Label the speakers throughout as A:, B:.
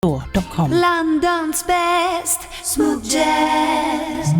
A: Store.com.
B: Londons bäst, smooth jazz.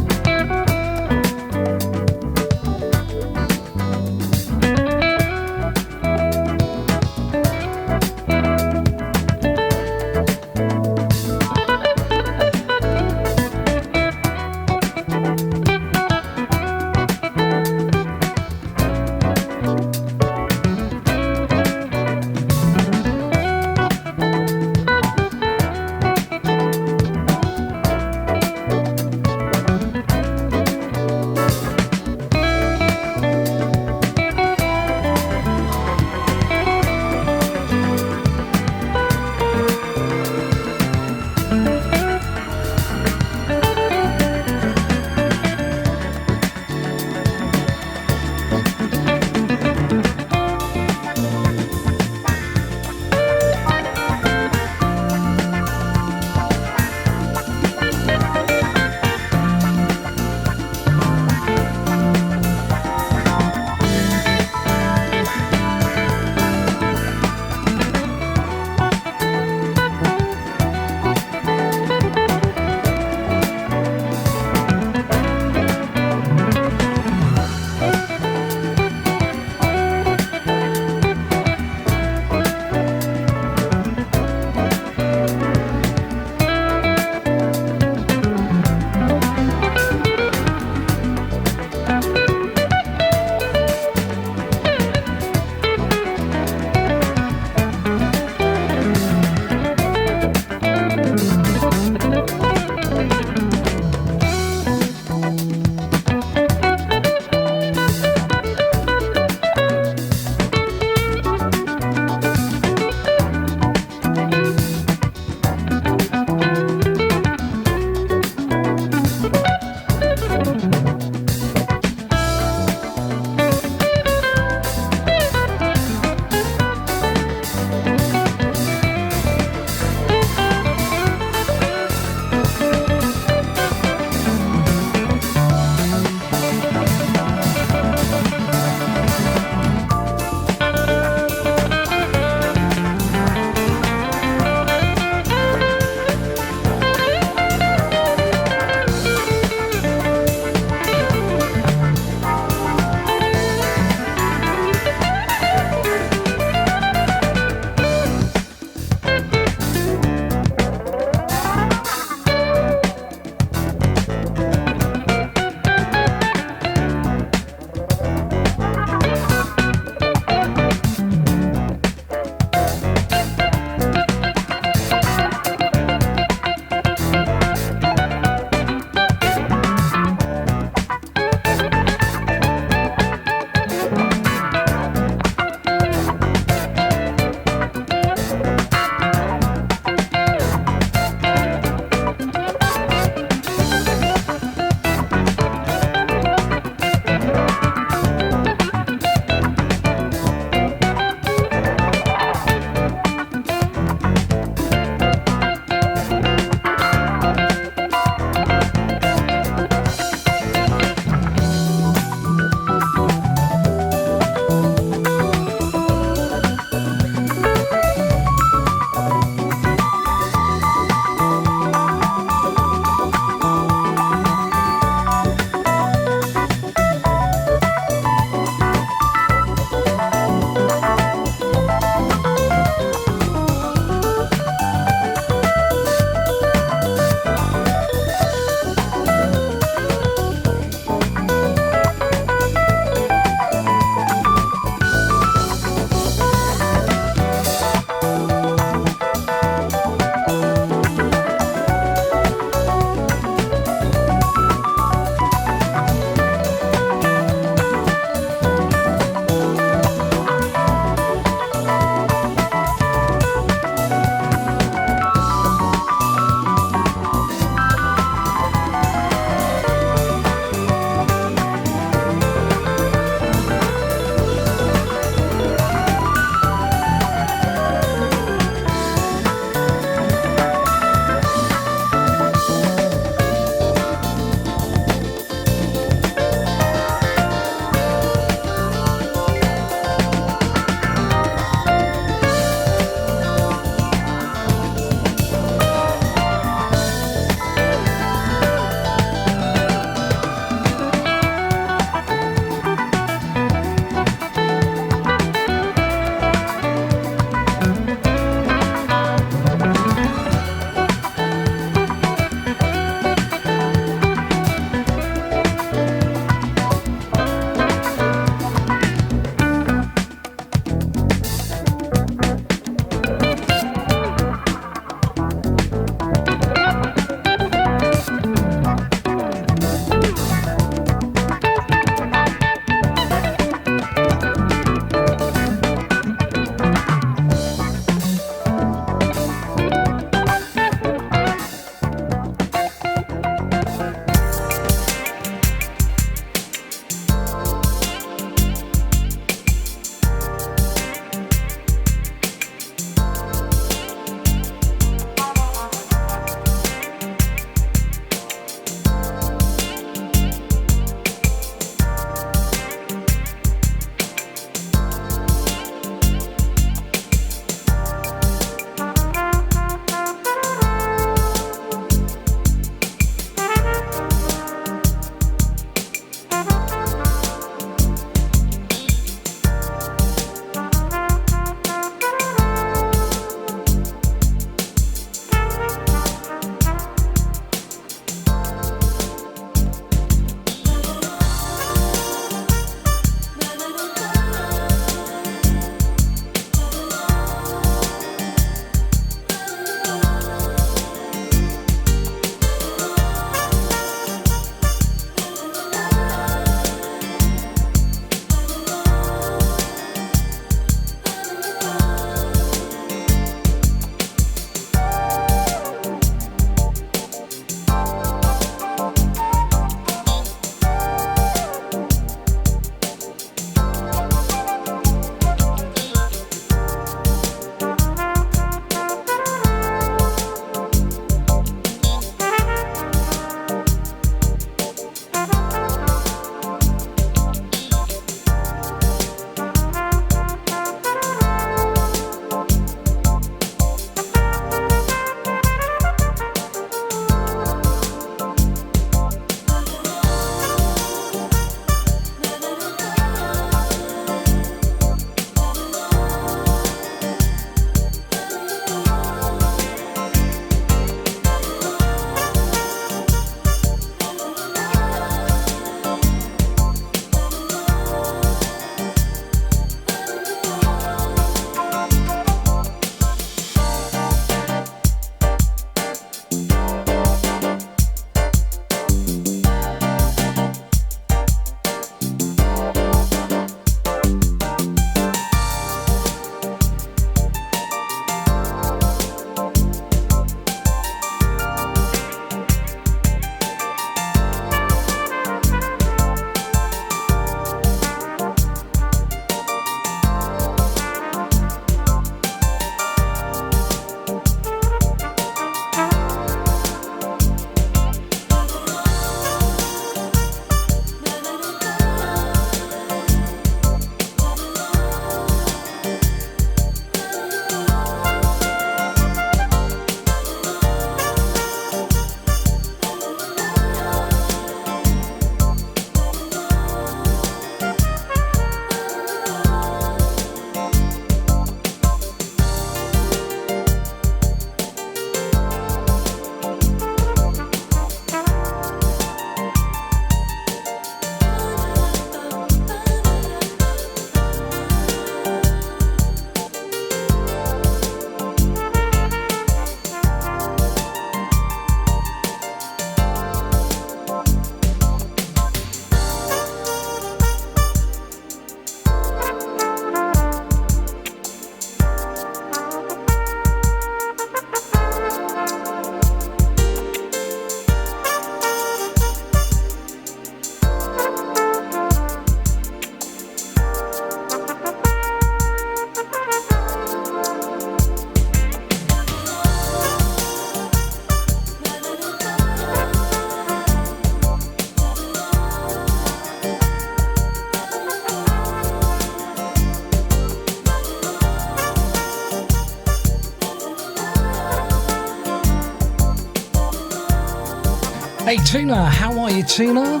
A: Hey Tina, how are you, Tina?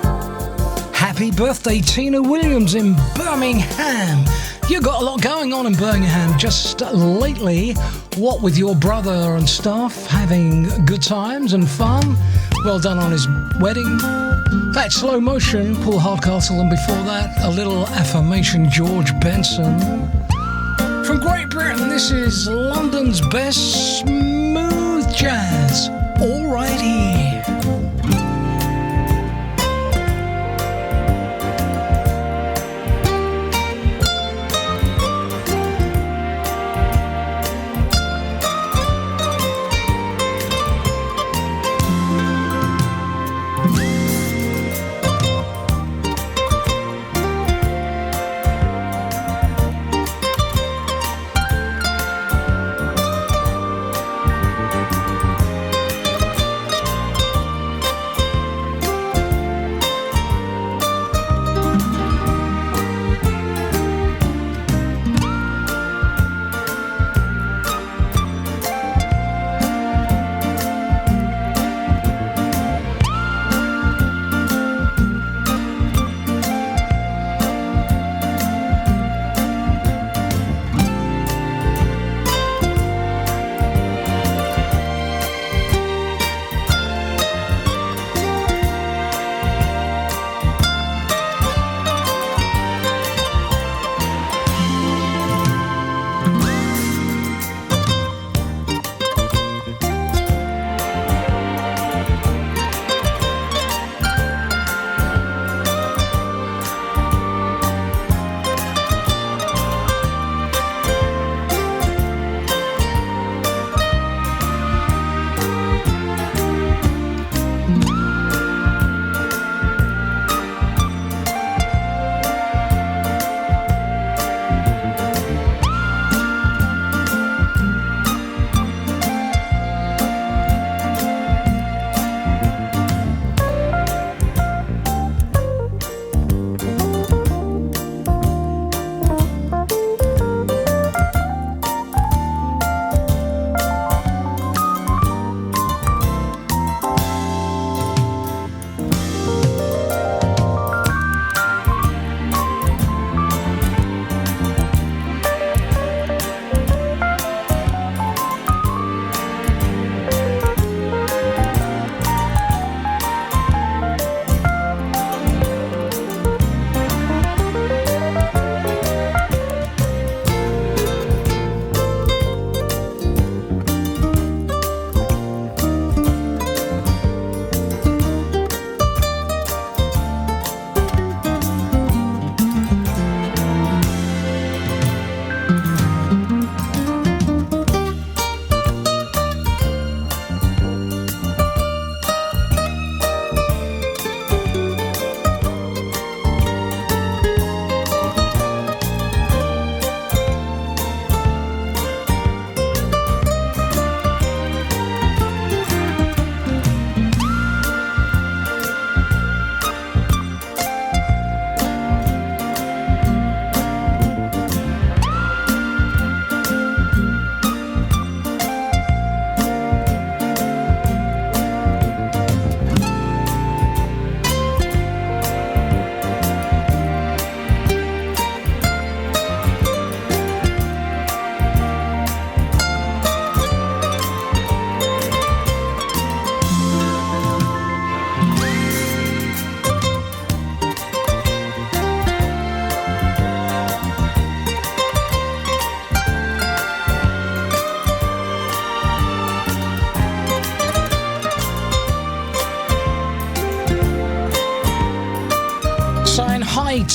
A: Happy birthday, Tina Williams in Birmingham. You got a lot going on in Birmingham just lately. What with your brother and stuff, having good times and fun. Well done on his wedding. That Slow Motion, Paul Hardcastle, and before that, a little affirmation, George Benson. From Great Britain, this is London's best smooth jazz. All right here.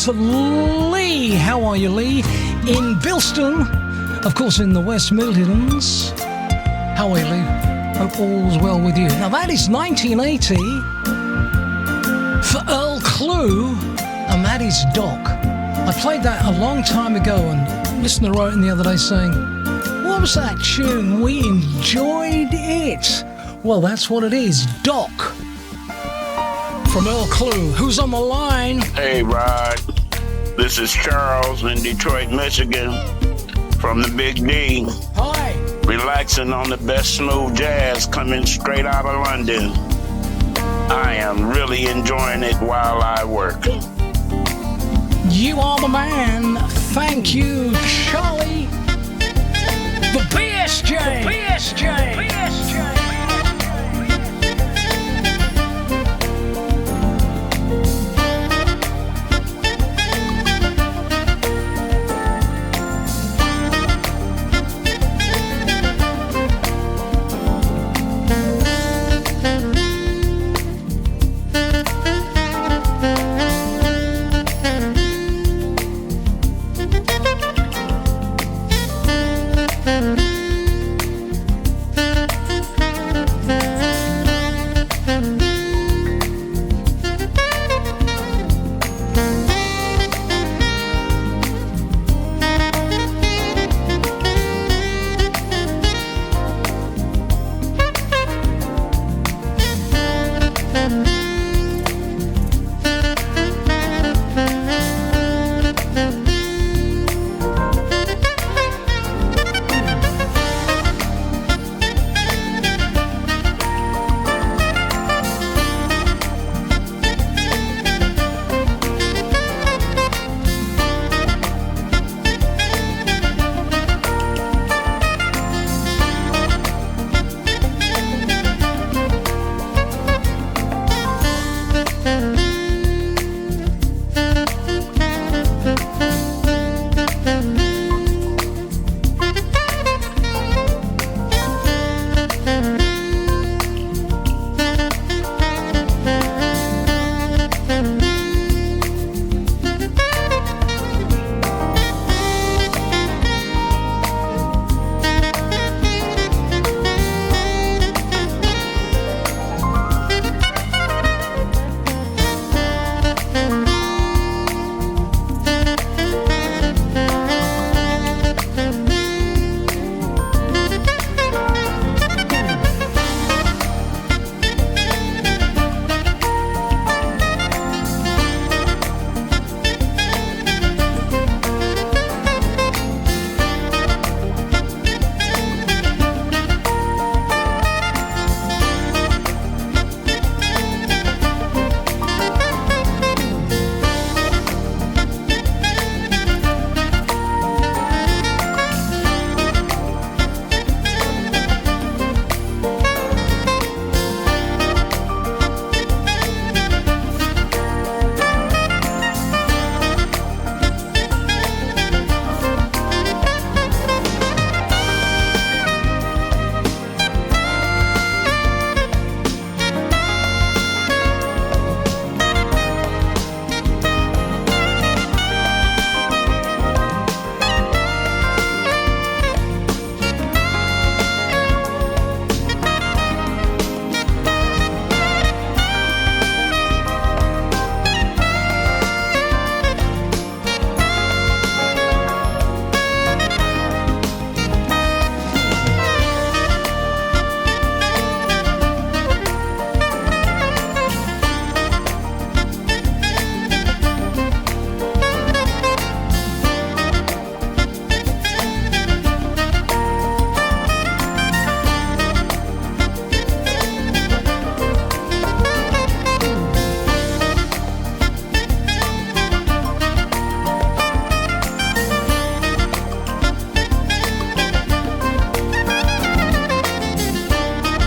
A: To Lee. How are you, Lee? In Bilston, of course, in the West Midlands. How are you, Lee? Hope all's well with you. Now, that is 1980 for Earl Clue, and that is Doc. I played that a long time ago, and a listener wrote in the other day saying, what was that tune? We enjoyed it. Well, that's what it is. Doc. From Earl Clue. Who's on the line?
C: Hey, Rod. This is Charles in Detroit, Michigan, from the Big D.
A: Hi.
C: Relaxing on the best smooth jazz coming straight out of London. I am really enjoying it while I work.
A: You are the man. Thank you, Charlie. The BSJ. BSJ.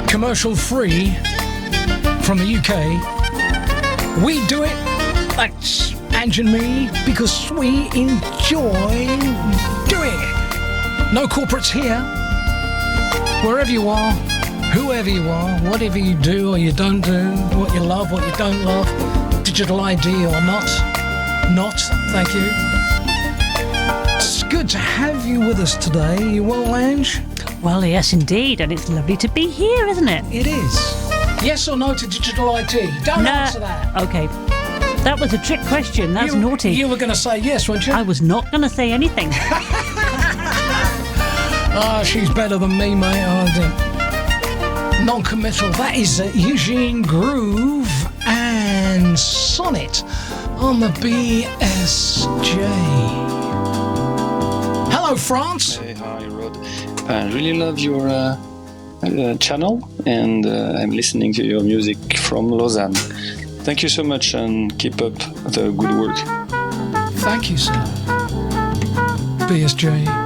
A: Commercial free from the UK. We do it, that's Ange and me, because we enjoy doing it. No corporates here. Wherever you are, whoever you are, whatever you do or you don't do, what you love, what you don't love, digital ID or not, thank you. It's good to have you with us today. You well, Ange?
D: Well, yes, indeed, and it's lovely to be here, isn't it?
A: It is. Yes or no to digital ID? Don't answer that.
D: Okay. That was a trick question. That's naughty.
A: You were going to say yes, weren't you?
D: I was not going to say anything.
A: She's better than me, mate. Non-committal. That is Eugene Groove and Sonnet on the BSJ. Hello, France.
E: Hey, hi, Rod. I really love your channel, and I'm listening to your music from Lausanne. Thank you so much, and keep up the good work.
A: Thank you, sir. BSJ.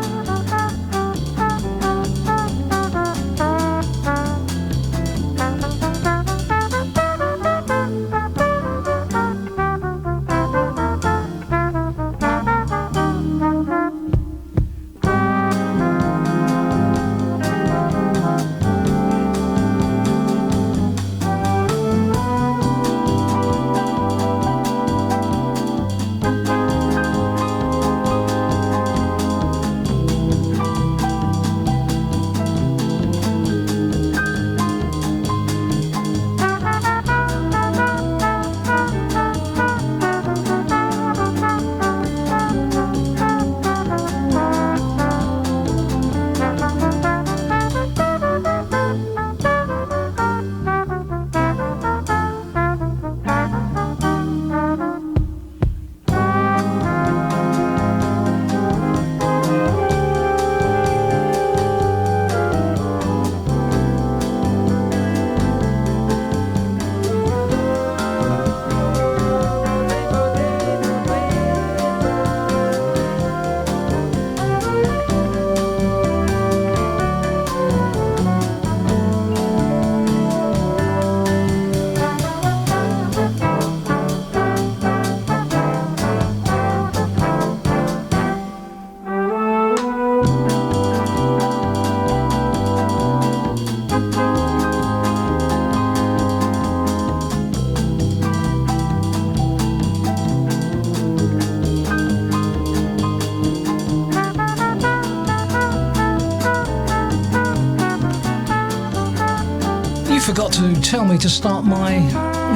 A: Forgot to tell me to start my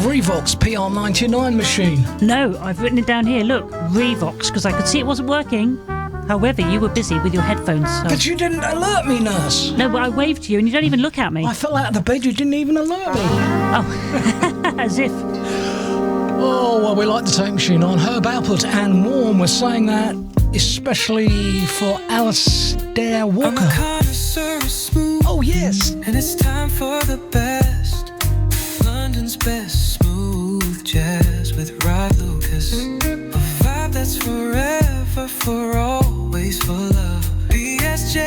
A: Revox PR99 machine.
D: No, I've written it down here. Look, Revox, because I could see it wasn't working. However, you were busy with your headphones. So.
A: But you didn't alert me, nurse.
D: No, but I waved to you and you don't even look at me.
A: I fell out of the bed, you didn't even alert me.
D: Oh, as if.
A: Oh, well, we like the tape machine on. Herb Alpert and Warm were saying that, especially for Alistair Walker. Oh, yes.
F: And it's time for the best. London's best smooth jazz with Rod Lucas. A vibe that's forever, for always, for love. BSJ.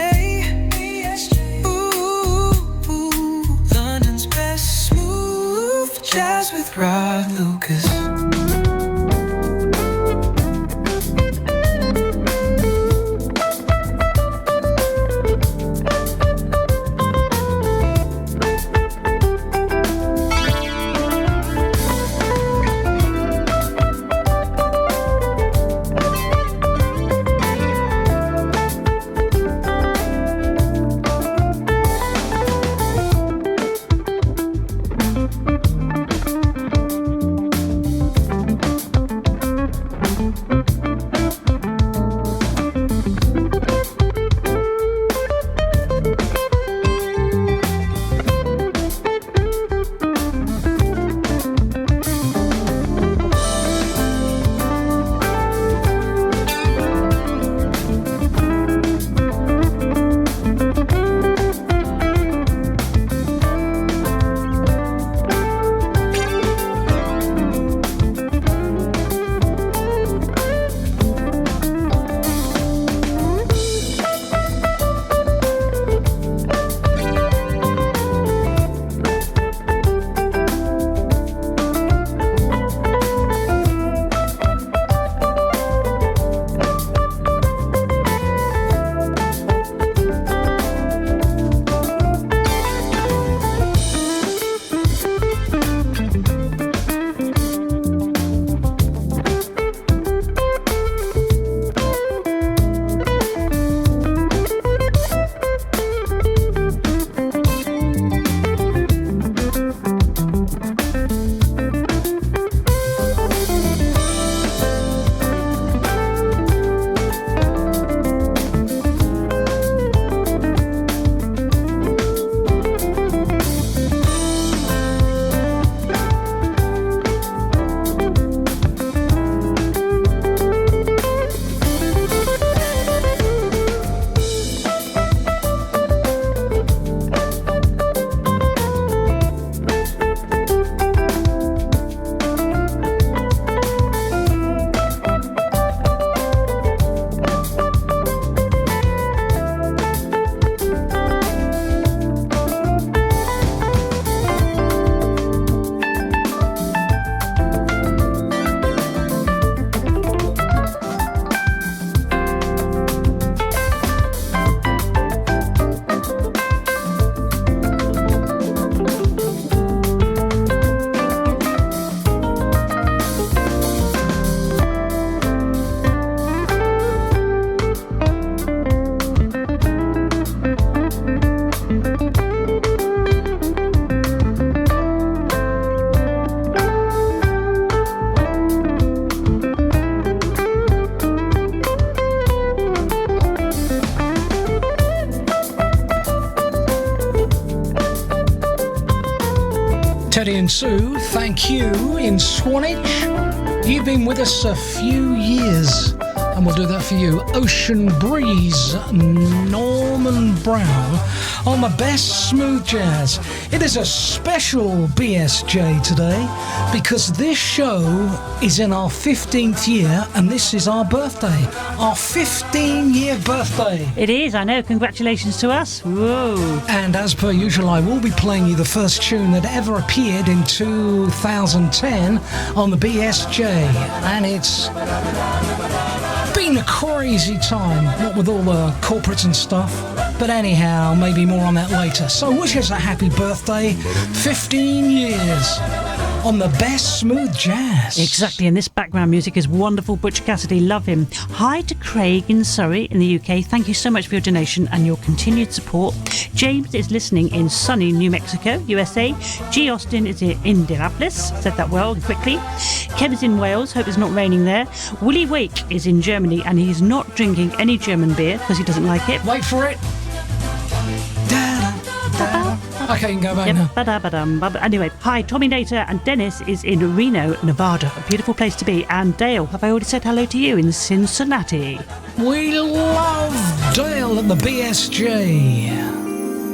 F: Ooh, London's best smooth jazz with Rod Lucas.
A: and Sue, thank you in Swanage. You've been with us a few years, and we'll do that for you. Ocean Breeze, Norman Brown on the best smooth jazz. It is a special BSJ today because this show is in our 15th year, and this is our birthday, our 15-year birthday.
D: It is, I know. Congratulations to us. Whoa.
A: And as per usual, I will be playing you the first tune that ever appeared in 2010 on the BSJ, and it's been a crazy time, what with all the corporates and stuff. But anyhow, maybe more on that later. So wish us a happy birthday, 15 years on the best smooth jazz.
D: Exactly, and this background music is wonderful. Butch Cassidy, love him. Hi to Craig in Surrey in the UK. Thank you so much for your donation and your continued support. James is listening in sunny New Mexico, USA. G. Austin is in Indianapolis. Said that well and quickly. Kev's in Wales. Hope it's not raining there. Willie Wake is in Germany and he's not drinking any German beer because he doesn't like it.
A: Wait for it. Okay, you can go back now.
D: Anyway, hi, Tommy Nater and Dennis is in Reno, Nevada. A beautiful place to be. And Dale, have I already said hello to you in Cincinnati?
A: We love Dale at the BSJ.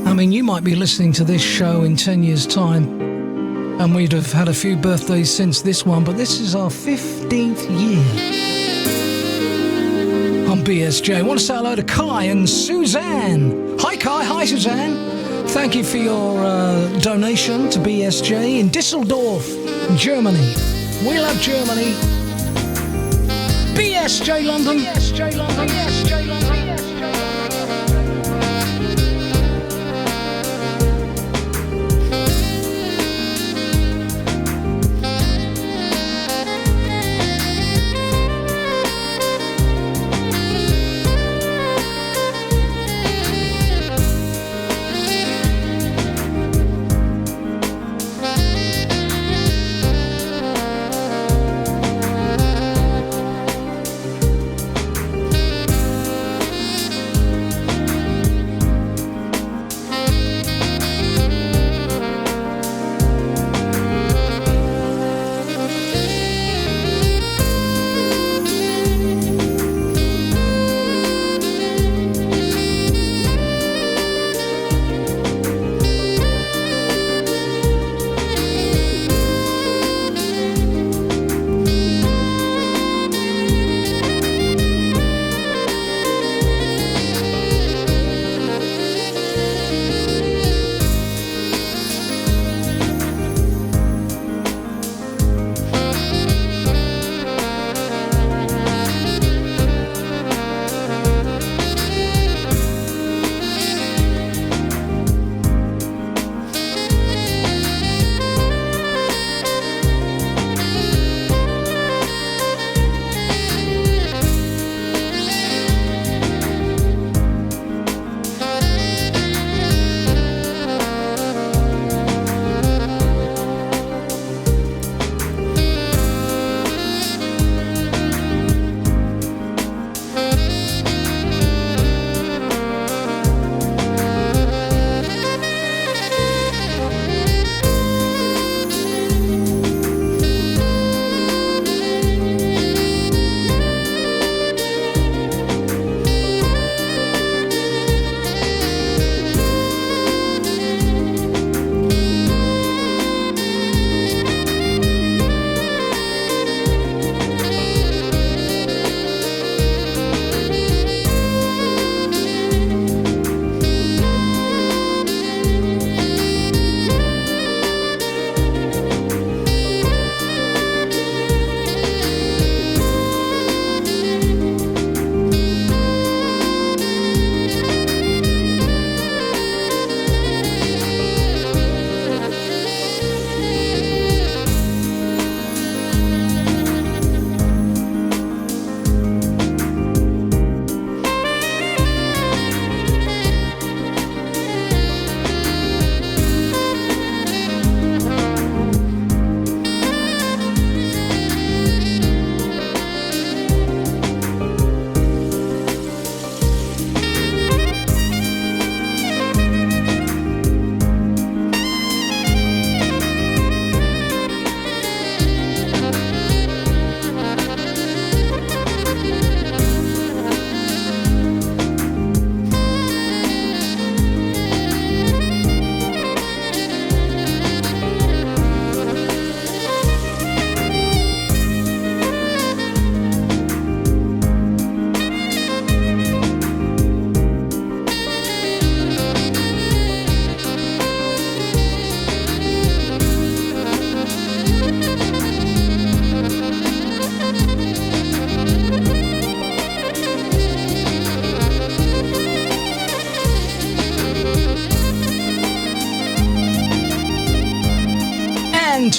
A: I mean, you might be listening to this show in 10 years' time, and we'd have had a few birthdays since this one, but this is our 15th year on BSJ. I want to say hello to Kai and Suzanne. Hi, Kai. Hi, Suzanne. Thank you for your donation to BSJ in Düsseldorf, Germany. We love Germany. BSJ London. BSJ London. BSJ London.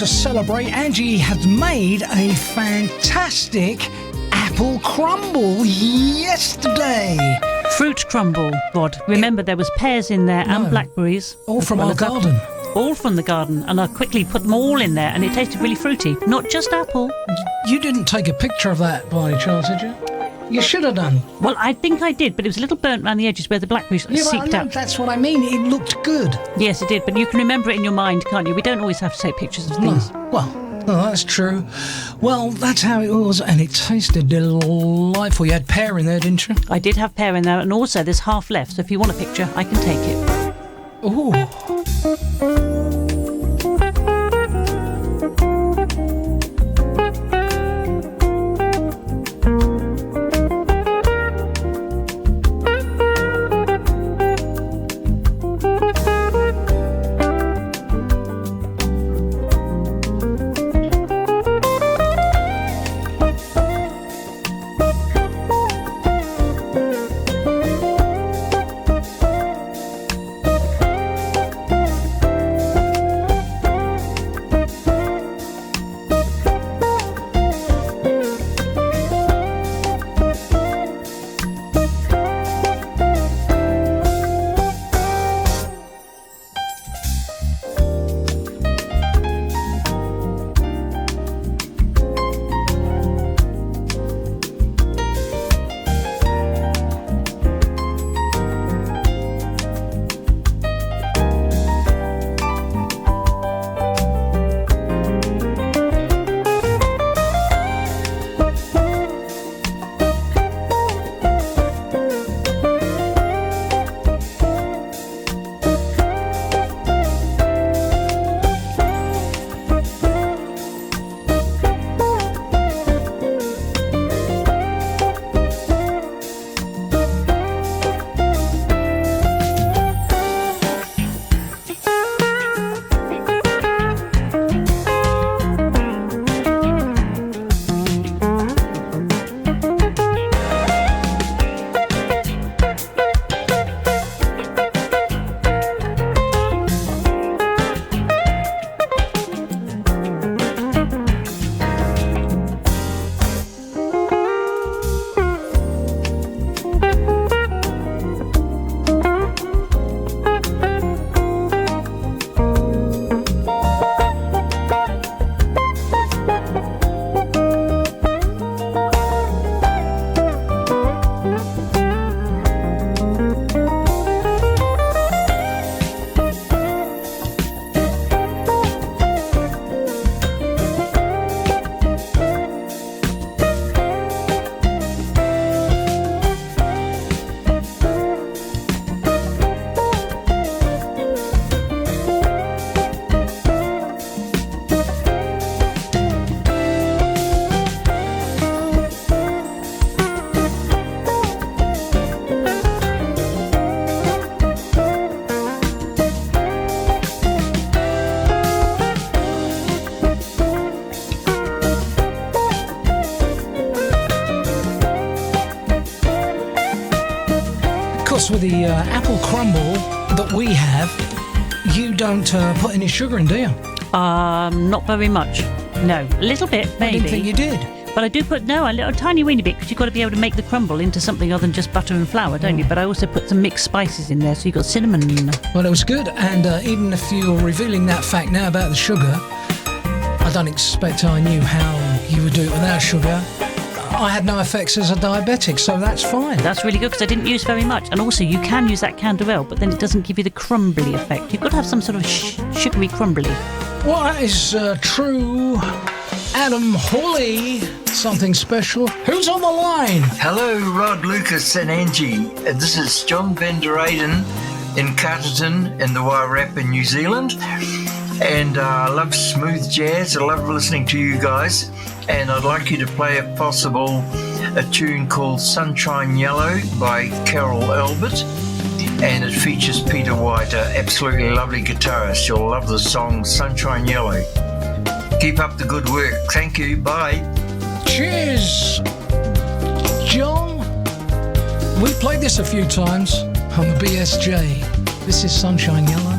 A: to celebrate, Angie has made a fantastic apple crumble yesterday.
D: Fruit crumble, Rod. Remember, there was pears in there and blackberries.
A: All from our garden.
D: All from the garden, and I quickly put them all in there, and it tasted really fruity. Not just apple.
A: You didn't take a picture of that by any chance, did you? You should have done.
D: Well, I think I did, but it was a little burnt around the edges where the blackberries seeped out.
A: That's what I mean. It looked good.
D: Yes, it did, but you can remember it in your mind, can't you? We don't always have to take pictures of things.
A: Well, that's true. Well, that's how it was, and it tasted delightful. You had pear in there, didn't you?
D: I did have pear in there, and also there's half left, so if you want a picture, I can take it.
A: Ooh. With the apple crumble that we have, you don't put any sugar in, do you?
D: Not very much. No, a little bit, maybe.
A: I didn't think you did.
D: But I do put, a little tiny weeny bit, because you've got to be able to make the crumble into something other than just butter and flour, don't you? But I also put some mixed spices in there, so you've got cinnamon.
A: Well, it was good, and even if you're revealing that fact now about the sugar, I don't expect I knew how you would do it without sugar. I had no effects as a diabetic, so that's fine.
D: That's really good, because I didn't use very much. And also, you can use that canderel, but then it doesn't give you the crumbly effect. You've got to have some sort of sugary crumbly.
A: Well, that is true. Adam Hawley, something special. Who's on the line?
G: Hello, Rod, Lucas and Angie. This is John van der Eyden in Carterton in the Wairarapa, New Zealand. And I love smooth jazz. I love listening to you guys. And I'd like you to play, if possible, a tune called Sunshine Yellow by Carol Albert. And it features Peter White, an absolutely lovely guitarist. You'll love the song Sunshine Yellow. Keep up the good work. Thank you. Bye.
A: Cheers, John. We played this a few times on the BSJ. This is Sunshine Yellow.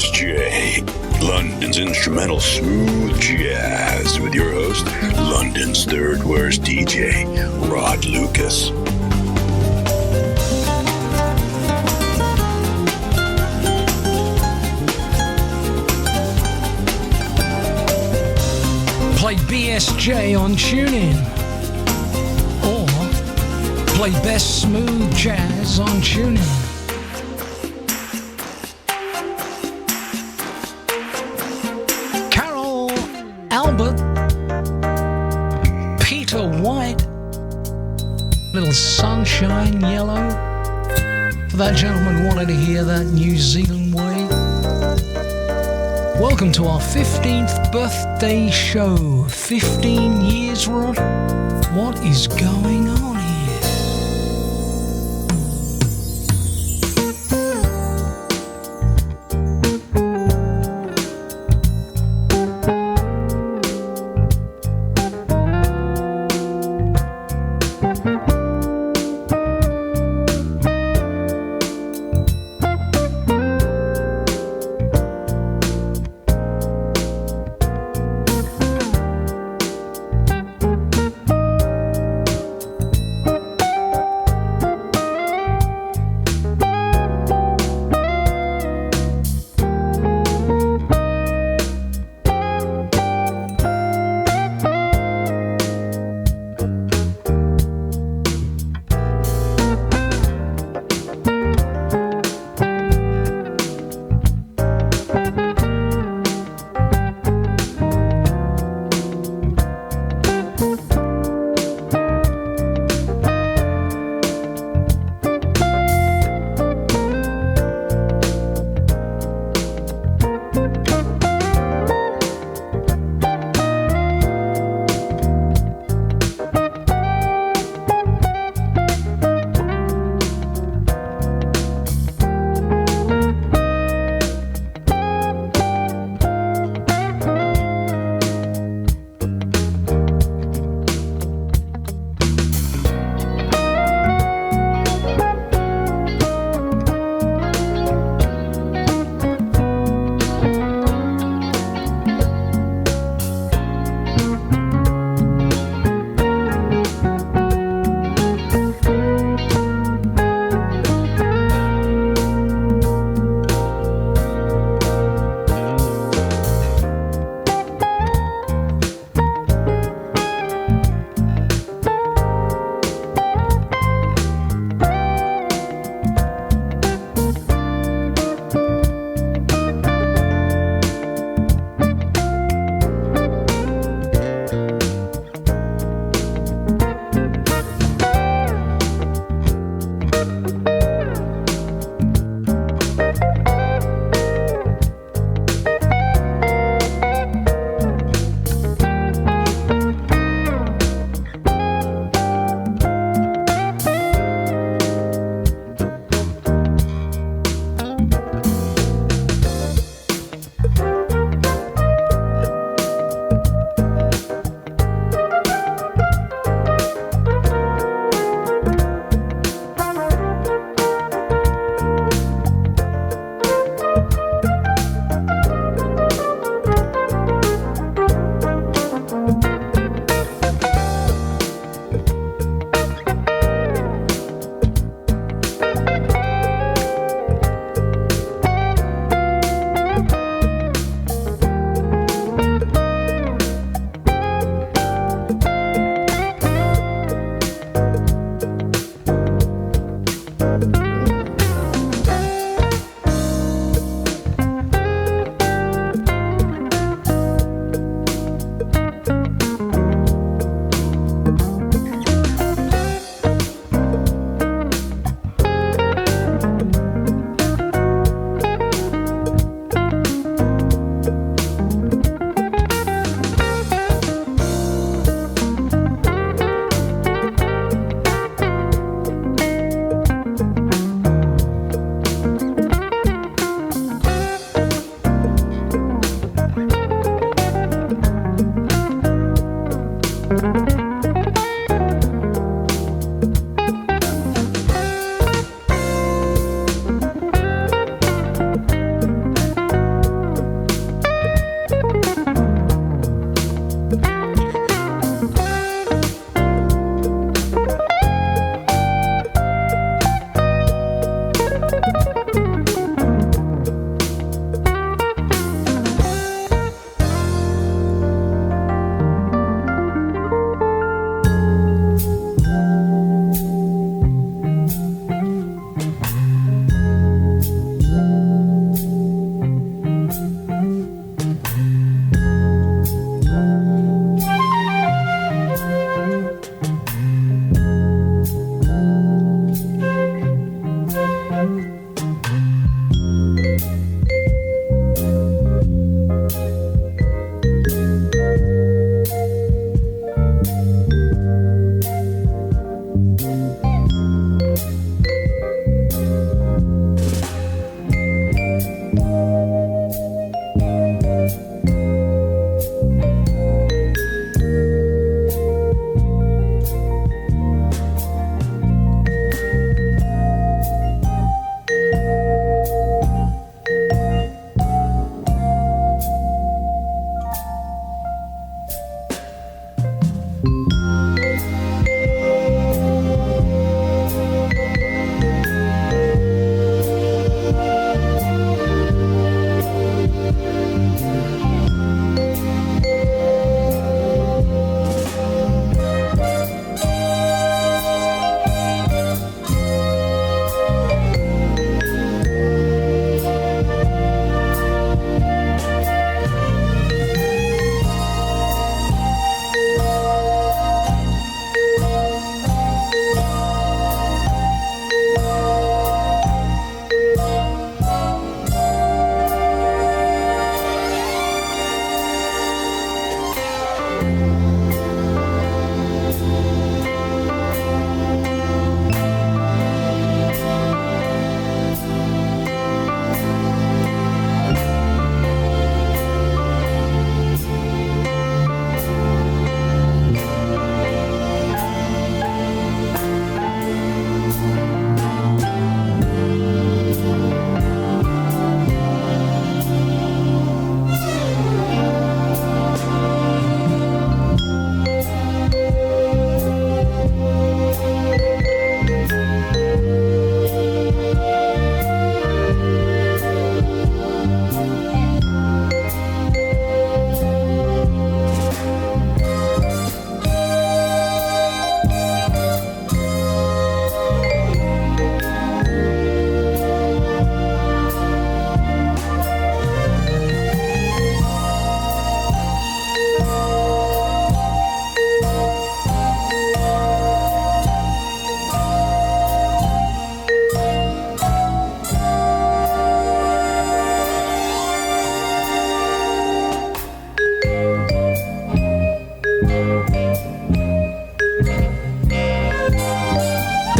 H: BSJ, London's instrumental smooth jazz, with your host, London's third worst DJ, Rod Lucas.
A: Play BSJ on TuneIn, or play Best Smooth Jazz on TuneIn. Carol Albert, Peter White, Little Sunshine Yellow. For that gentleman who wanted to hear that New Zealand way. Welcome to our 15th birthday show. 15 years, Rod? What is going on here?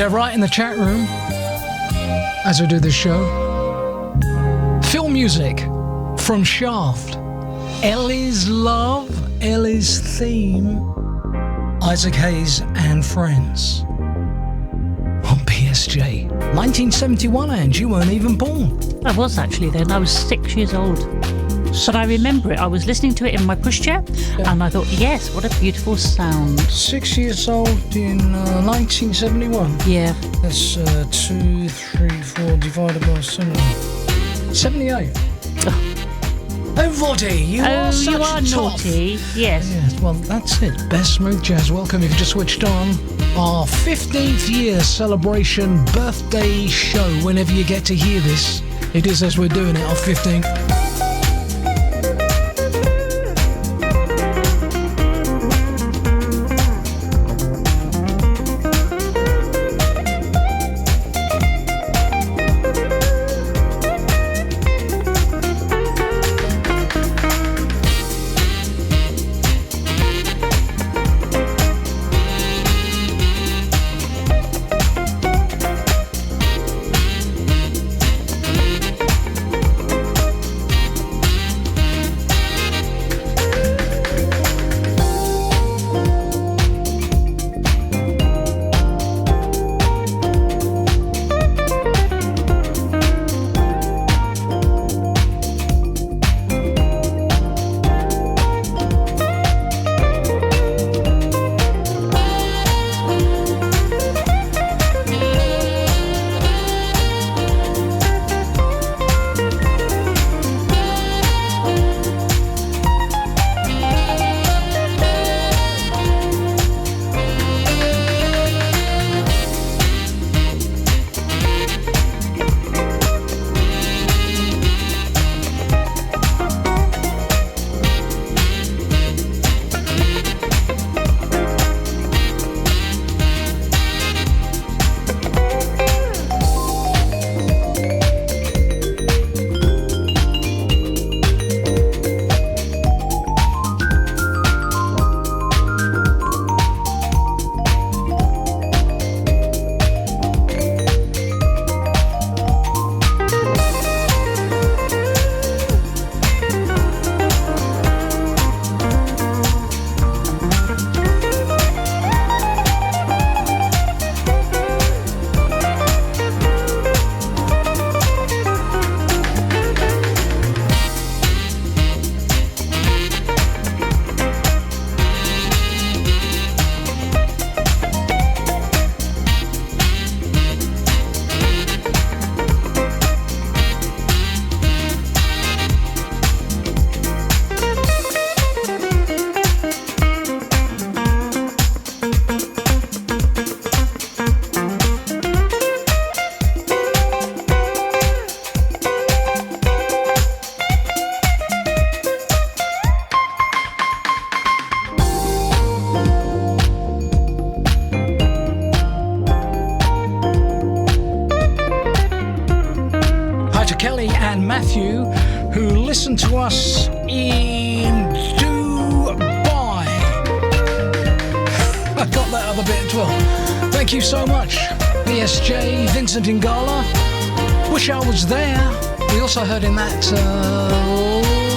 A: They're right in the chat room as I do this show. Film music from Shaft. Ellie's Love, Ellie's Theme, Isaac Hayes and Friends. On PSJ. 1971, and you weren't even born.
D: I was actually then. I was 6 years old. But I remember it. I was listening to it in my pushchair, and I thought, yes, what a beautiful sound.
A: 6 years old in 1971.
D: Yeah.
A: That's 2, 3, 4 divided by 7. 78. Oh, Voddy, you are such
D: you are
A: a top.
D: naughty. Yes.
A: Yes, well, that's it. Best smooth jazz. Welcome if you just switched on. Our 15th year celebration birthday show. Whenever you get to hear this, it is as we're doing it, our 15th. Matthew, who listened to us in Dubai. I got that other bit as well. Thank you so much, BSJ, Vincent Ingala. Wish I was there. We also heard in that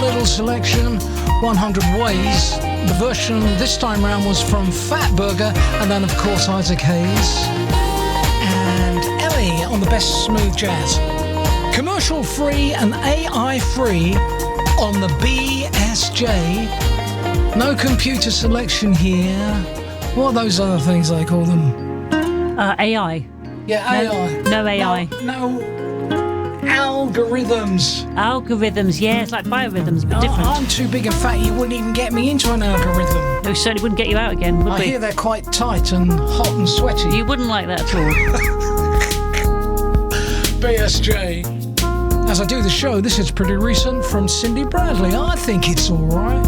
A: little selection 100 Ways. The version this time round was from Fat Burger, and then of course Isaac Hayes and Ellie on the best smooth jazz. Commercial free and AI free on the BSJ. No computer selection here. What are those other things they call them?
D: AI.
A: Yeah, AI.
D: No AI.
A: No algorithms.
D: Algorithms, yeah, it's like biorhythms, but different.
A: I'm too big and fat, you wouldn't even get me into an algorithm.
D: No, certainly wouldn't get you out again, would
A: I
D: we?
A: hear they're quite tight and hot and sweaty.
D: You wouldn't like that at all.
A: BSJ. As I do the show, this is pretty recent from Cindy Bradley. I think it's alright.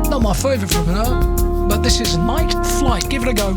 A: Not my favourite from her, but this is Night Flight. Give it a go.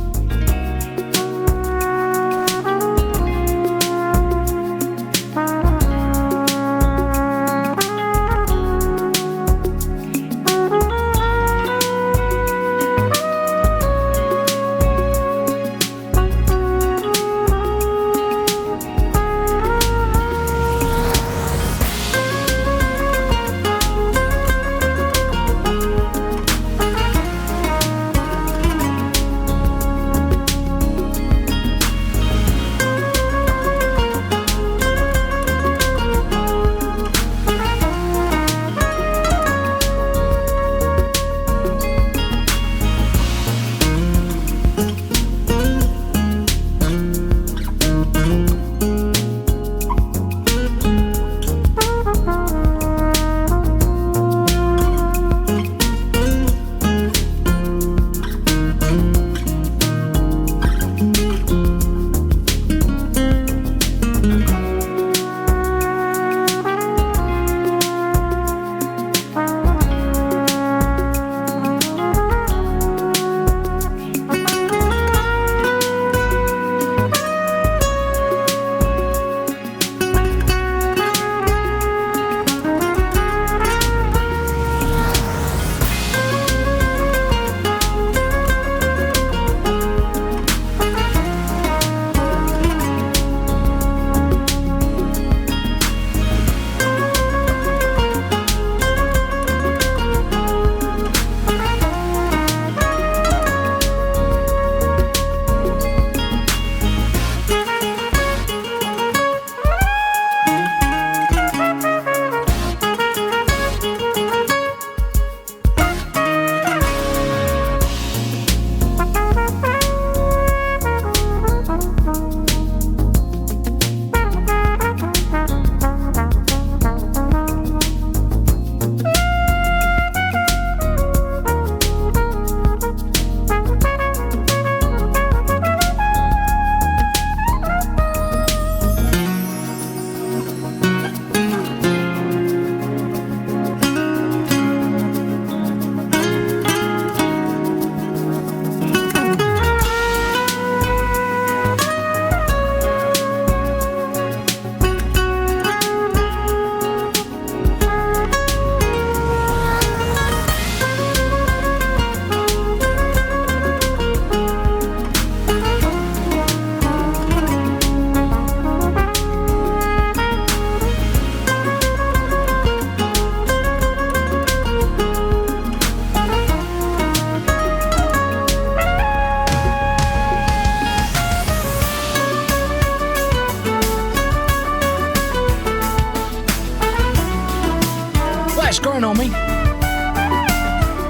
A: It's growing on me.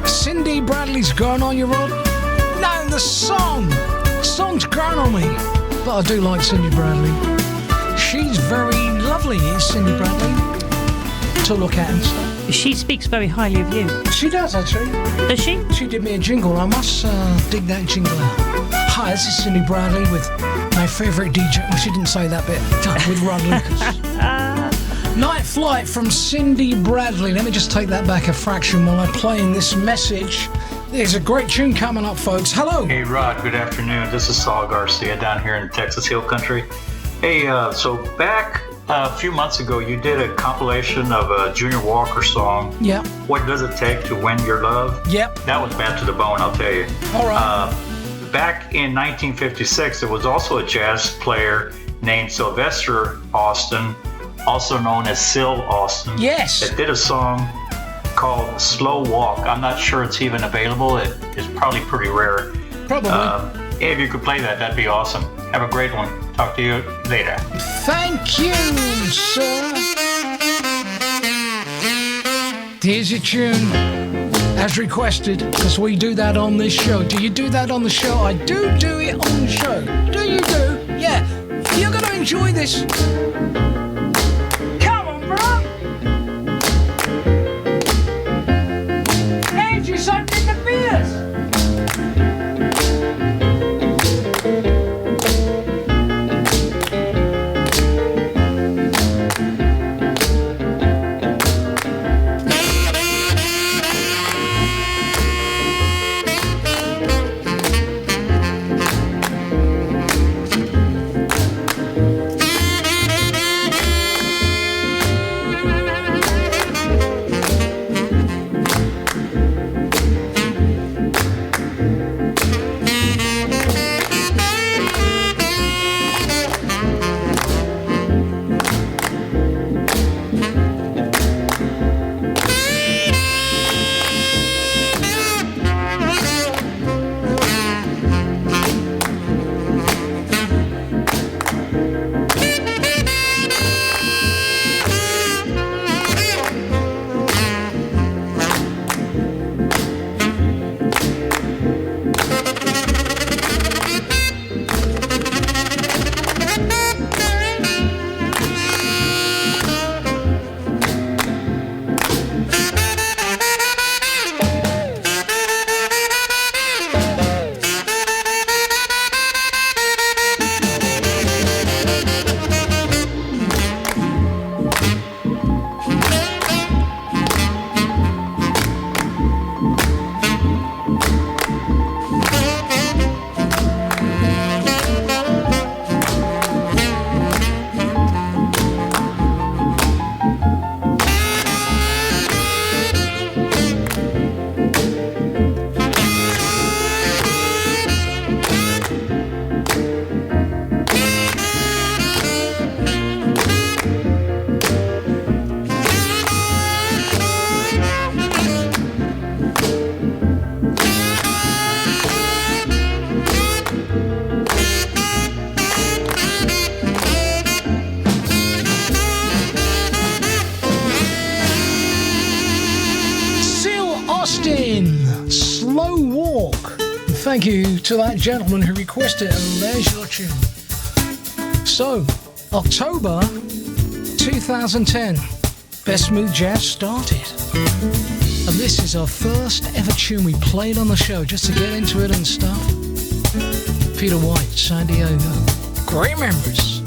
A: Cindy Bradley's growing on you, Rod. No, the song's growing on me. But I do like Cindy Bradley. She's very lovely, is Cindy Bradley, to look at and stuff.
D: She speaks very highly of you.
A: She does, actually.
D: Does she?
A: She did me a jingle. I must dig that jingle out. Hi, this is Cindy Bradley with my favourite DJ. Well, she didn't say that bit. With Rod Lucas. Night Flight from Cindy Bradley. Let me just take that back a fraction while I'm playing this message. There's a great tune coming up, folks. Hello.
I: Hey, Rod. Good afternoon. This is Saul Garcia down here in Texas Hill Country. Hey, so back a few months ago, you did a compilation of a Junior Walker song.
A: Yep.
I: What Does It Take to Win Your Love?
A: Yep.
I: That was bad to the bone, I'll tell you.
A: All right.
I: Back in 1956, there was also a jazz player named Sylvester Austin, also known as Syl Austin.
A: Yes.
I: That did a song called Slow Walk. I'm not sure it's even available. It's probably pretty rare.
A: Probably.
I: If you could play that, that'd be awesome. Have a great one. Talk to you later.
A: Thank you, sir. Here's your tune, as requested, because we do that on this show. Do you do that on the show? I do it on the show. Do you do? Yeah. You're going to enjoy this. Come on, bro. Hand you something in the beers. Thank you to that gentleman who requested it, and there's your tune. So, October 2010, Best Smooth Jazz started. And this is our first ever tune we played on the show, just to get into it and stuff. Peter White, San Diego. Great memories.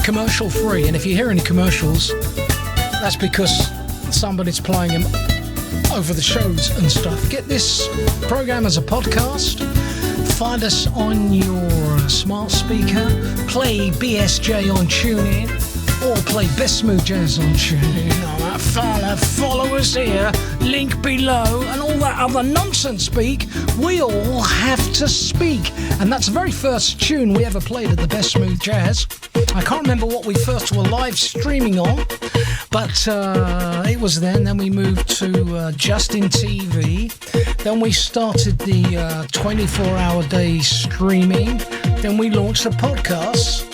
A: commercial free. And if you hear any commercials, that's because somebody's playing them over the shows and stuff. Get this program as a podcast. Find us on your smart speaker. Play BSJ on TuneIn, or play Best Smooth Jazz on TuneIn. Follow us here, link below, and all that other nonsense speak. We all have to speak. And that's the very first tune we ever played at the Best Smooth Jazz. I can't remember what we first were live streaming on, but it was then we moved to Justin TV. Then we started the 24-hour day streaming. Then we launched the podcast.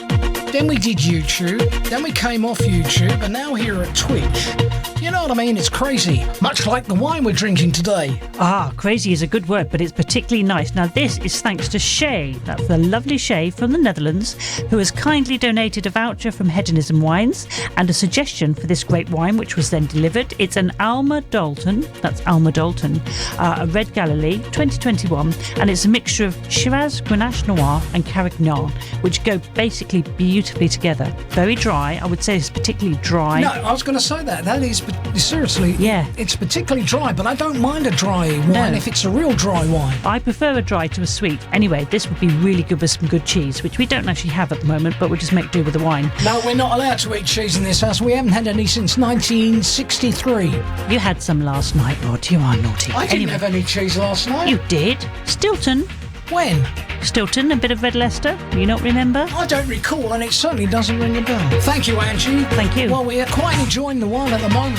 A: Then we did YouTube. Then we came off YouTube, and now here at Twitch. You know what I mean? It's crazy. Much like the wine we're drinking today.
D: Ah, crazy is a good word, but it's particularly nice. Now, this is thanks to Shay. That's the lovely Shay from the Netherlands, who has kindly donated a voucher from Hedonism Wines and a suggestion for this great wine, which was then delivered. It's an Alma Dalton, that's Alma Dalton, a Red Galilee 2021, and it's a mixture of Shiraz, Grenache Noir and Carignan, which go basically beautifully together. Very dry. I would say it's particularly dry.
A: No, I was going to say that. That is, seriously,
D: yeah,
A: it's particularly dry, but I don't mind a dry wine if it's a real dry wine.
D: I prefer a dry to a sweet. Anyway, this would be really good with some good cheese, which we don't actually have at the moment, but we'll just make do with the wine.
A: No, we're not allowed to eat cheese in this house. We haven't had any since 1963.
D: You had some last night, Rod. You are naughty.
A: I didn't have any cheese last night.
D: You did. Stilton.
A: When?
D: Stilton, a bit of Red Leicester. You not remember?
A: I don't recall, and it certainly doesn't ring a bell. Thank you, Angie.
D: Thank you.
A: Well, we are quite enjoying the wine at the moment.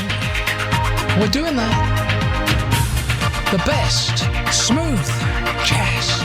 A: We're doing that. The best smooth jazz.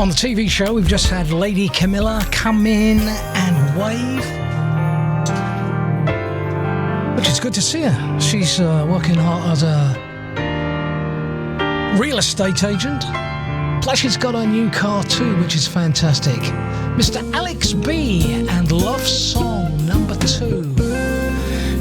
A: On the TV show, we've just had Lady Camilla come in and wave, which is good to see her. She's working hard as a real estate agent. Plus, she's got her new car too, which is fantastic. Mr. Alex B and Love Song number 2.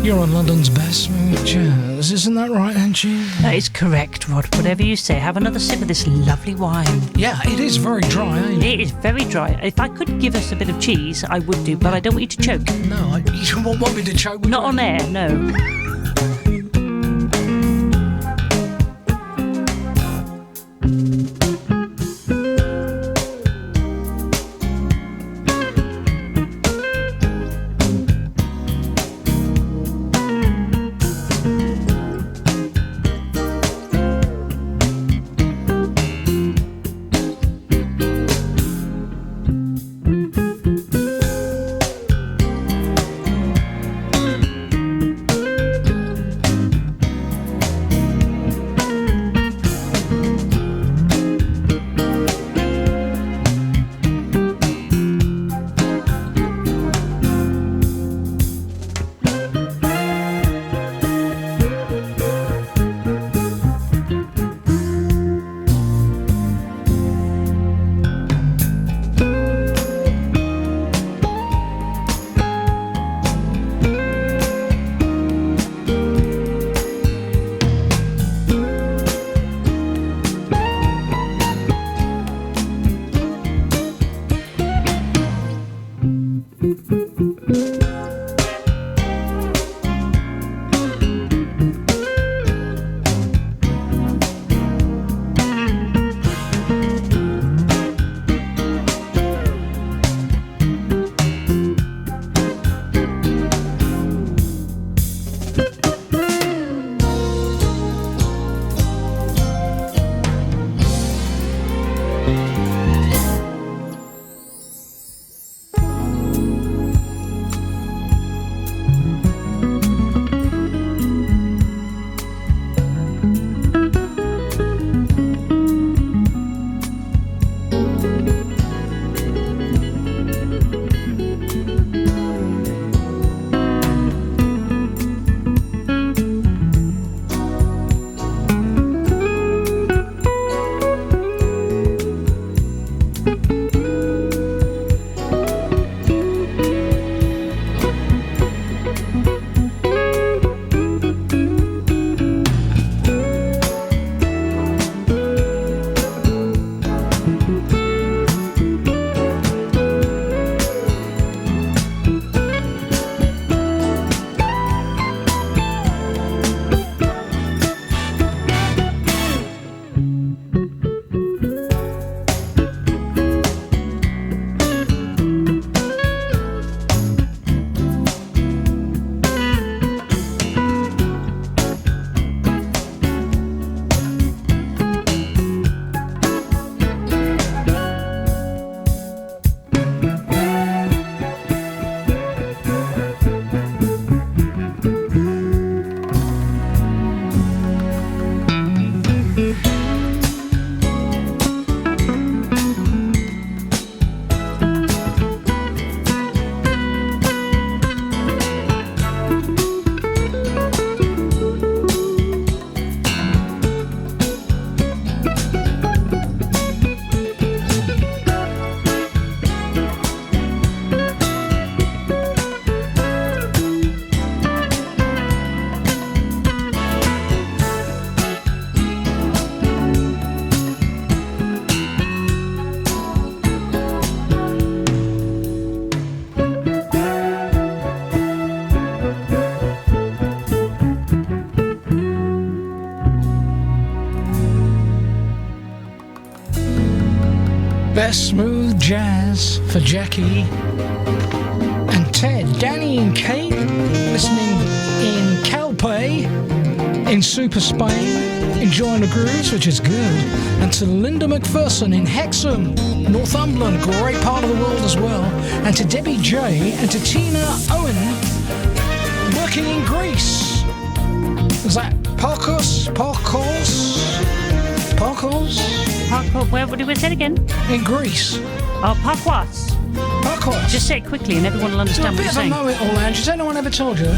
A: You're on London's best smooth jazz, isn't that right, Angie?
D: That is correct, Rod. Whatever you say, have another sip of this lovely wine.
A: Yeah, it is very dry, ain't it?
D: It is very dry. If I could give us a bit of cheese, I would do, but I don't want you to choke.
A: No, you won't want me to choke.
D: Not on air, no.
A: Best smooth jazz for Jackie and Ted, Danny and Kate, listening in Calpe in Super Spain, enjoying the grooves, which is good. And to Linda McPherson in Hexham, Northumberland, great part of the world as well. And to Debbie J and to Tina Owen, working in Greece. Is that Parkos?
D: Where would we say it again?
A: In Greece.
D: Oh, Parquas.
A: Parquas.
D: Just say it quickly and everyone will understand what you're saying.
A: A bit of a know-it-all, Ange. Has anyone ever told you?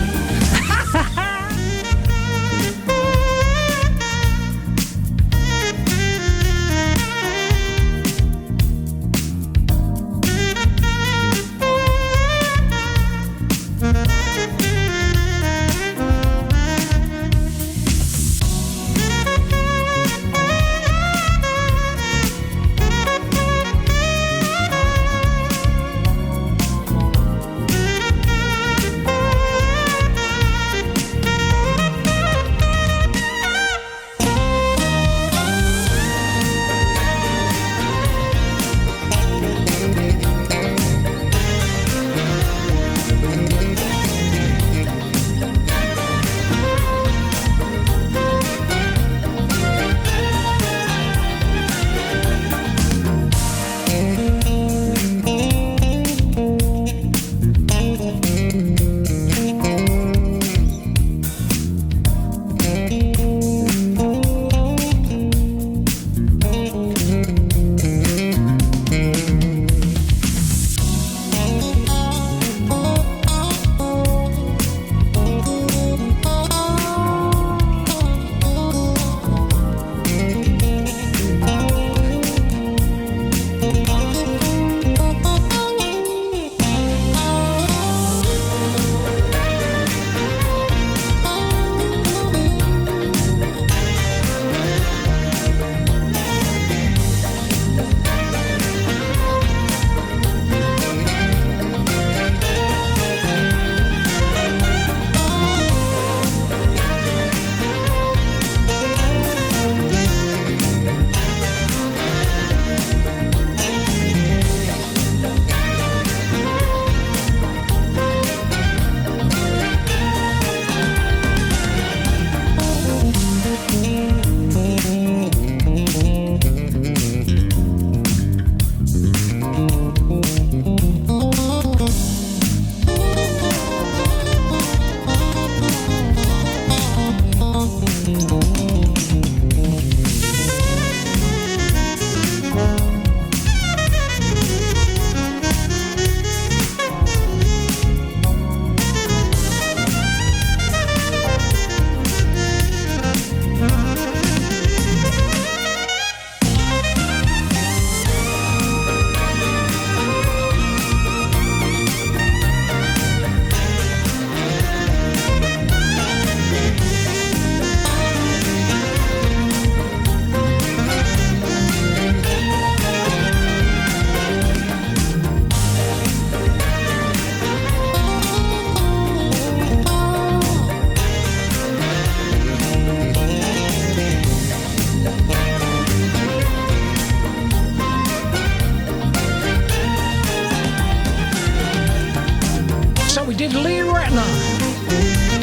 A: did Lee Ratner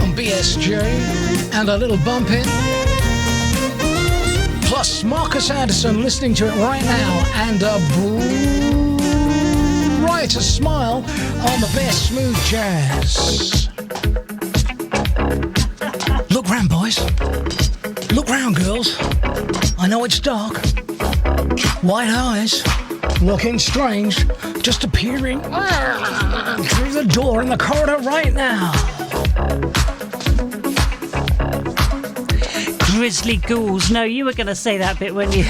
A: on BSJ and a little bump in. Plus Marcus Anderson listening to it right now and a brighter smile on the best smooth jazz. Look round, boys. Look round, girls. I know it's dark. White eyes, looking strange, just appearing through the door in the corridor right now.
D: Grizzly ghouls. No, you were going to say that bit, weren't you?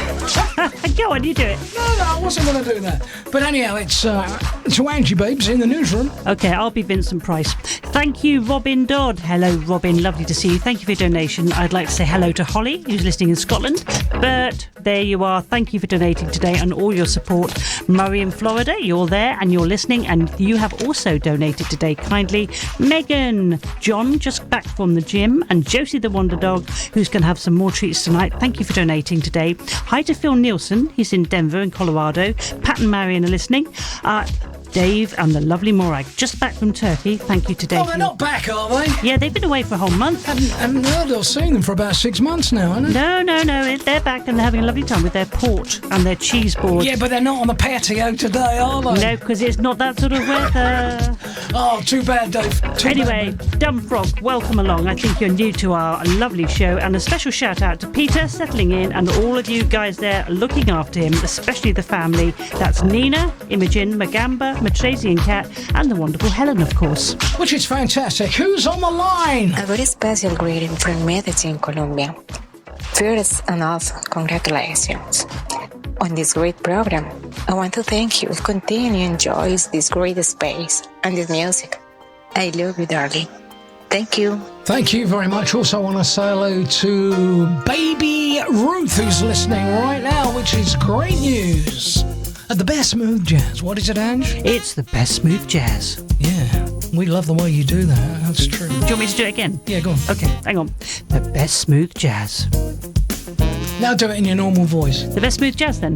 D: Go on, you do it.
A: No, I wasn't going to do that. But anyhow, it's to Angie Babes in the newsroom.
D: Okay, I'll be Vincent Price. Thank you, Robin Dodd. Hello, Robin. Lovely to see you. Thank you for your donation. I'd like to say hello to Holly, who's listening in Scotland. Bert, there you are. Thank you for donating today and all your support. Murray in Florida, you're there and you're listening, and you have also donated today kindly. Megan, John, just back from the gym, and Josie the Wonder Dog, who's going to have some more treats tonight. Thank you for donating today. Hi to Phil Nielsen. He's in Denver in Colorado. Pat and Marion are listening. Dave and the lovely Morag, just back from Turkey. Thank you to Dave.
A: Oh, they're not back, are they?
D: Yeah, they've been away for a whole month.
A: Haven't heard or seen them for about 6 months now, haven't they?
D: No. They're back and they're having a lovely time with their port and their cheese boards.
A: Yeah, but they're not on the patio today, are they?
D: No, because it's not that sort of weather.
A: Oh, too bad, Dave.
D: Anyway, Dumb Frog, welcome along. I think you're new to our lovely show. And a special shout out to Peter settling in and all of you guys there looking after him, especially the family. That's Nina, Imogen, Magamba, Matresi and Kat, and the wonderful Helen, of course.
A: Which is fantastic. Who's on the line?
J: A very special greeting from Medellin, Colombia. First and all, congratulations on this great program. I want to thank you. Continue enjoy this great space and this music. I love you, darling. Thank you.
A: Thank you very much. Also want to say hello to baby Ruth, who's listening right now, which is great news. At the best smooth jazz. What is it, Ange?
D: It's the best smooth jazz.
A: Yeah, we love the way you do that. That's true.
D: Do you want me to do it again?
A: Yeah, go on.
D: Okay, hang on. The best smooth jazz.
A: Now do it in your normal voice.
D: The best smooth jazz, then.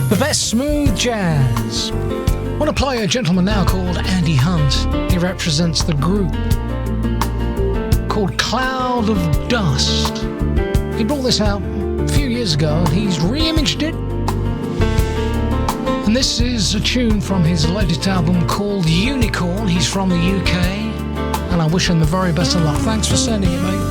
A: The best smooth jazz. I want to play a gentleman now called Andy Hunt. He represents the group called Cloud of Dust. He brought this out a few years ago. He's re-imaged it And this is a tune from his latest album called Unicorn. He's from the UK, and I wish him the very best of luck. Thanks for sending it, mate.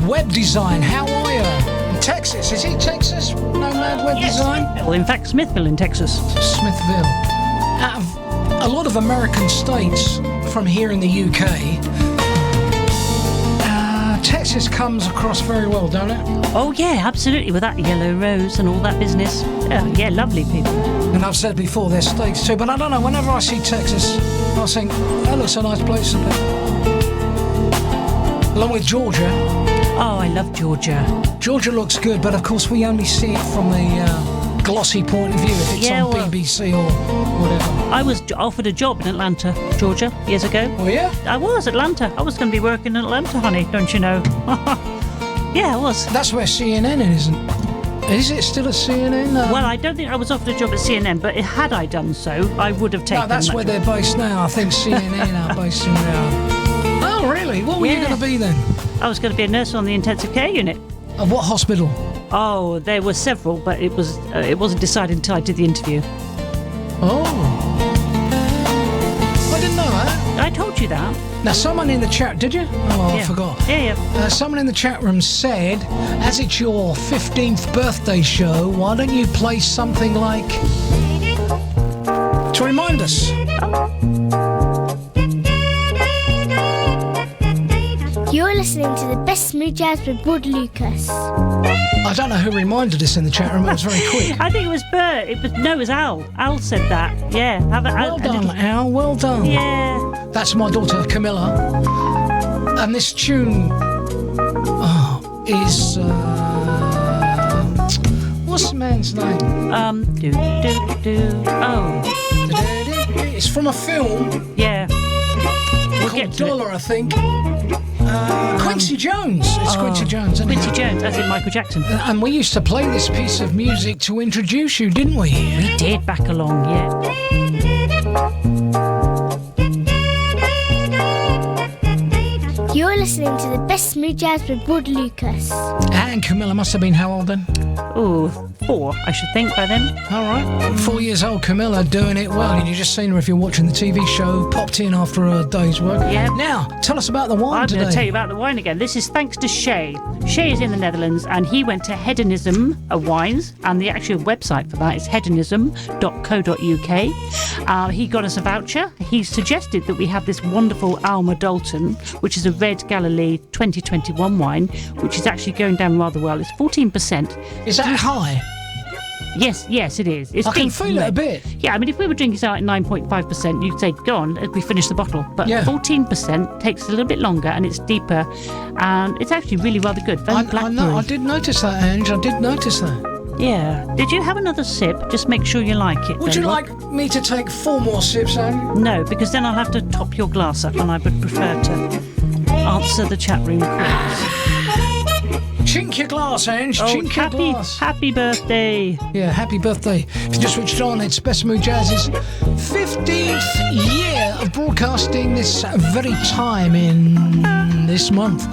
A: Web Design, how are you? In Texas, is it Texas? Nomad Web Design?
D: Smithville. In fact, Smithville in Texas.
A: Smithville. Out of a lot of American states from here in the UK, Texas comes across very well, don't it?
D: Oh yeah, absolutely, with that yellow rose and all that business. Yeah, lovely people.
A: And I've said before, there's states too, but I don't know, whenever I see Texas, I think, that looks a nice place to be. Along with Georgia.
D: Oh, I love Georgia.
A: Georgia looks good, but of course we only see it from the glossy point of view, if it's on BBC or whatever.
D: I was offered a job in Atlanta, Georgia, years ago.
A: Oh yeah?
D: I was, Atlanta. I was going to be working in Atlanta, honey, don't you know? Yeah, I was.
A: That's where CNN isn't. Is it still a CNN?
D: Well, I don't think I was offered a job at CNN, but had I done so, I would have taken
A: that. No, that's where they're based now. I think CNN are based in Oh, really? What were you going to be then?
D: I was going to be a nurse on the intensive care unit.
A: Of what hospital?
D: Oh, there were several, but it wasn't decided until I did the interview.
A: Oh. I didn't know that.
D: I told you that.
A: Now, someone in the chat... Did you? Oh,
D: yeah.
A: I forgot.
D: Yeah.
A: Someone in the chat room said, as it's your 15th birthday show, why don't you play something like... to remind us?
K: You're listening to the best smooth jazz with Rod Lucas.
A: I don't know who reminded us in the chat room. It was very quick.
D: I think it was Bert. It was Al. Al said that. Yeah.
A: Well done, Al. Well done.
D: Yeah.
A: That's my daughter Camilla. And this tune is what's the man's name? It's from a film.
D: Yeah. We'll
A: called Dollar, I think. Quincy Jones. It's Quincy Jones.
D: Quincy Jones, as in Michael Jackson.
A: And we used to play this piece of music to introduce you, didn't we?
D: We did back along, yeah.
K: You're listening to the best smooth jazz with Bud Lucas.
A: And Camilla must have been how old then?
D: Oh, 4, I should think, by then.
A: All right. 4 years old, Camilla, doing it well. And you just seen her if you're watching the TV show, popped in after a day's work.
D: Yeah.
A: Now, tell us about the wine today.
D: I'm going to tell you about the wine again. This is thanks to Shay. Shay is in the Netherlands, and he went to Hedonism Wines, and the actual website for that is hedonism.co.uk. He got us a voucher. He suggested that we have this wonderful Alma Dalton, which is a Red Galilee 2021 wine, which is actually going down rather well. It's 14%.
A: Is that high?
D: Yes, it is. It's
A: I can
D: deep,
A: feel it a bit.
D: Yeah, I mean, if we were drinking something at 9.5%, you'd say, go on, we finish the bottle. But 14% takes a little bit longer and it's deeper, and it's actually really rather good. Very blackberry.
A: I did notice that, Ange. I did notice that.
D: Yeah. Did you have another sip? Just make sure you like it.
A: Would you like me to take 4 more sips, Ange?
D: No, because then I'll have to top your glass up, and I would prefer to answer the chat room calls.
A: Chink your glass, Ange. Chink your glass.
D: Happy birthday.
A: Yeah, happy birthday. If you just switched on, it's Best Smooth Jazz's 15th year of broadcasting this very time in this month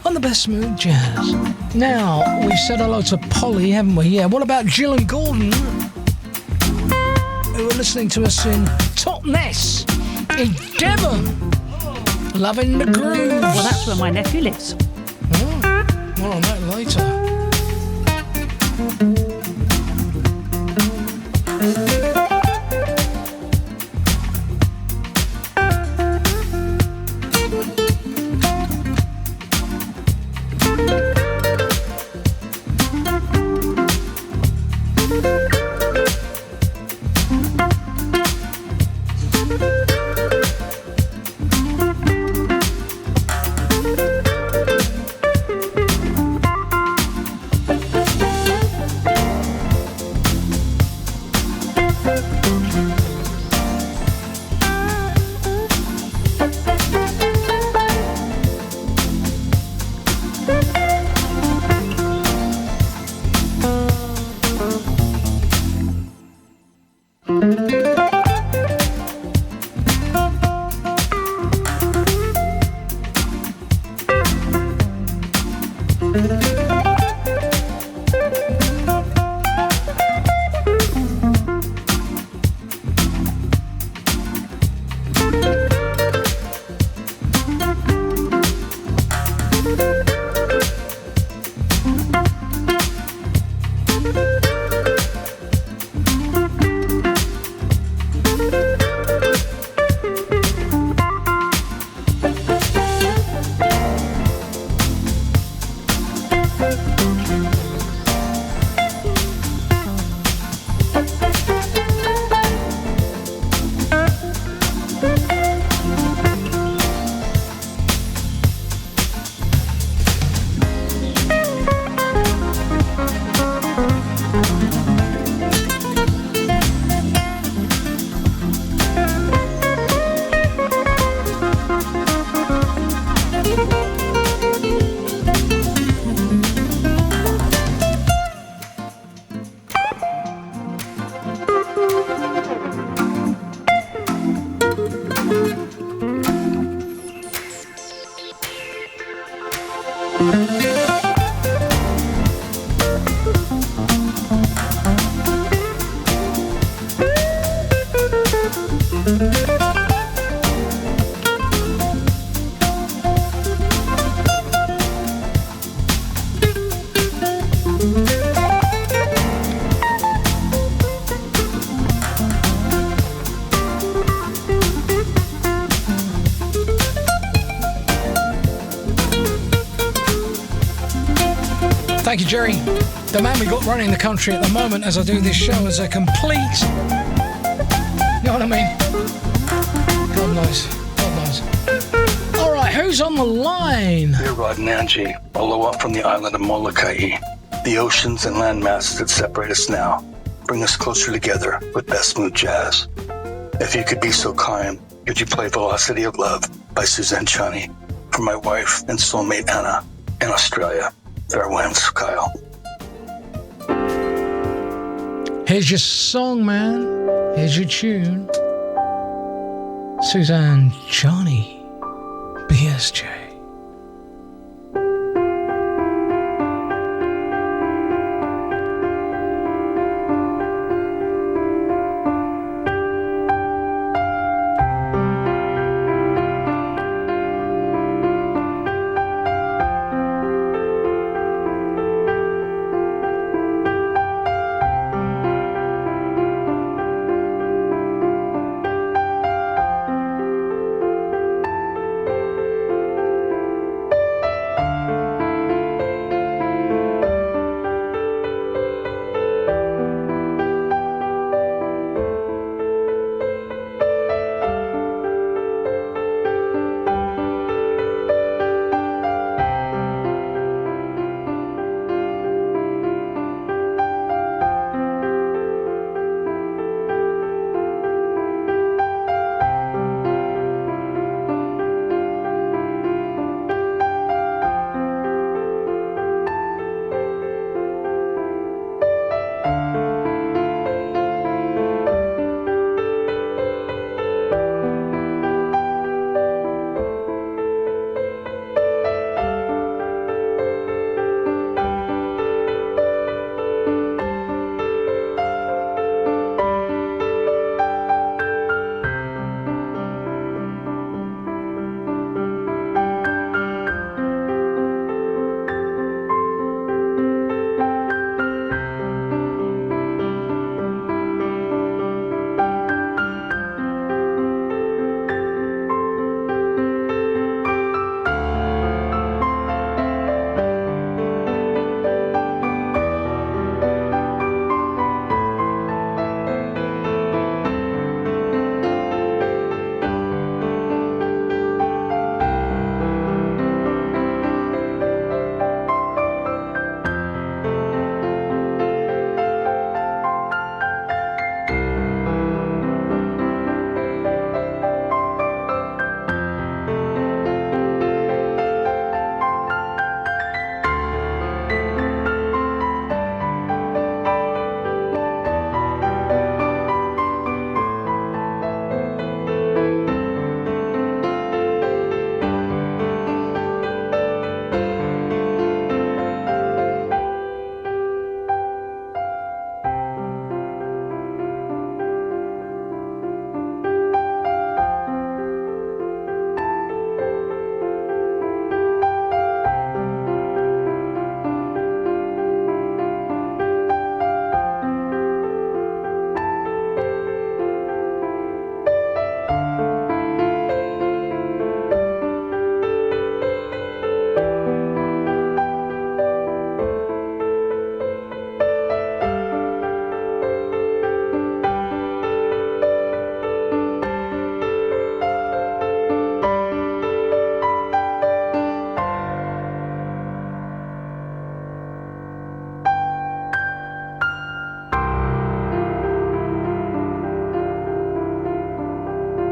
A: on the Best Smooth Jazz. Now, we've said hello to Polly, haven't we? Yeah, what about Jill and Gordon, who are listening to us in Totnes, in Devon, loving the grooves.
D: Well, that's where my nephew lives.
A: More on that later. Thank you, Jerry. The man we got running the country at the moment as I do this show is a complete... You know what I mean? God knows. is. All right, who's on the line?
L: Dear Rod and Angie, aloha from the island of Molokai. The oceans and land masses that separate us now bring us closer together with best smooth jazz. If you could be so kind, could you play Velocity of Love by Suzanne Chani for my wife and soulmate Anna in Australia? Farewells, Kyle.
A: Here's your song, man. Here's your tune. Suzanne Chani, BSJ.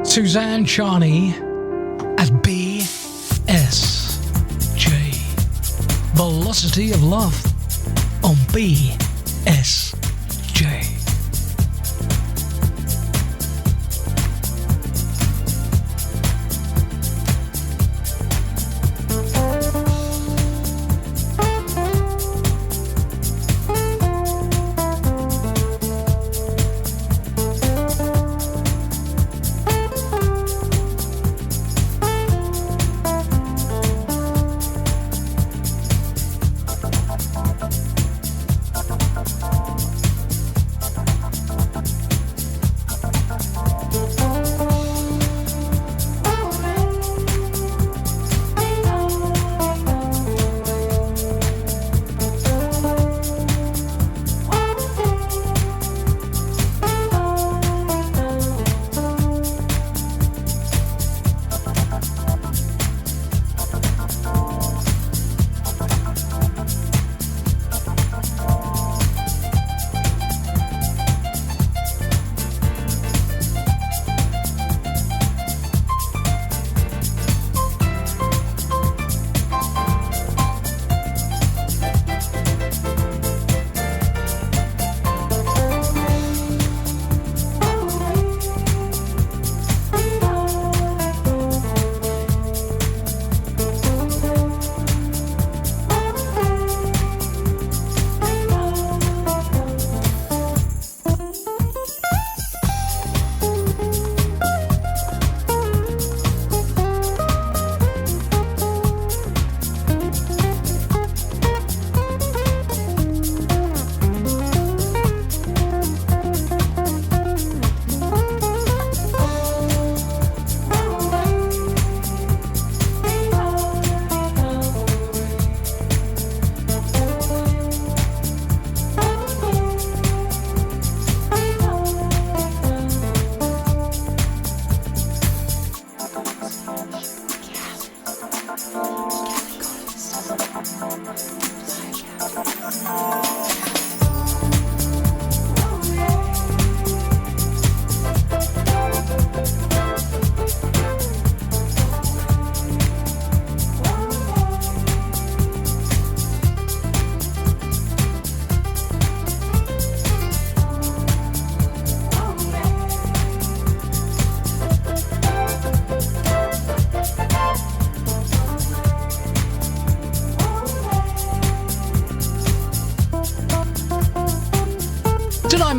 A: Suzanne Chani at BSJ. Velocity of Love on BSJ.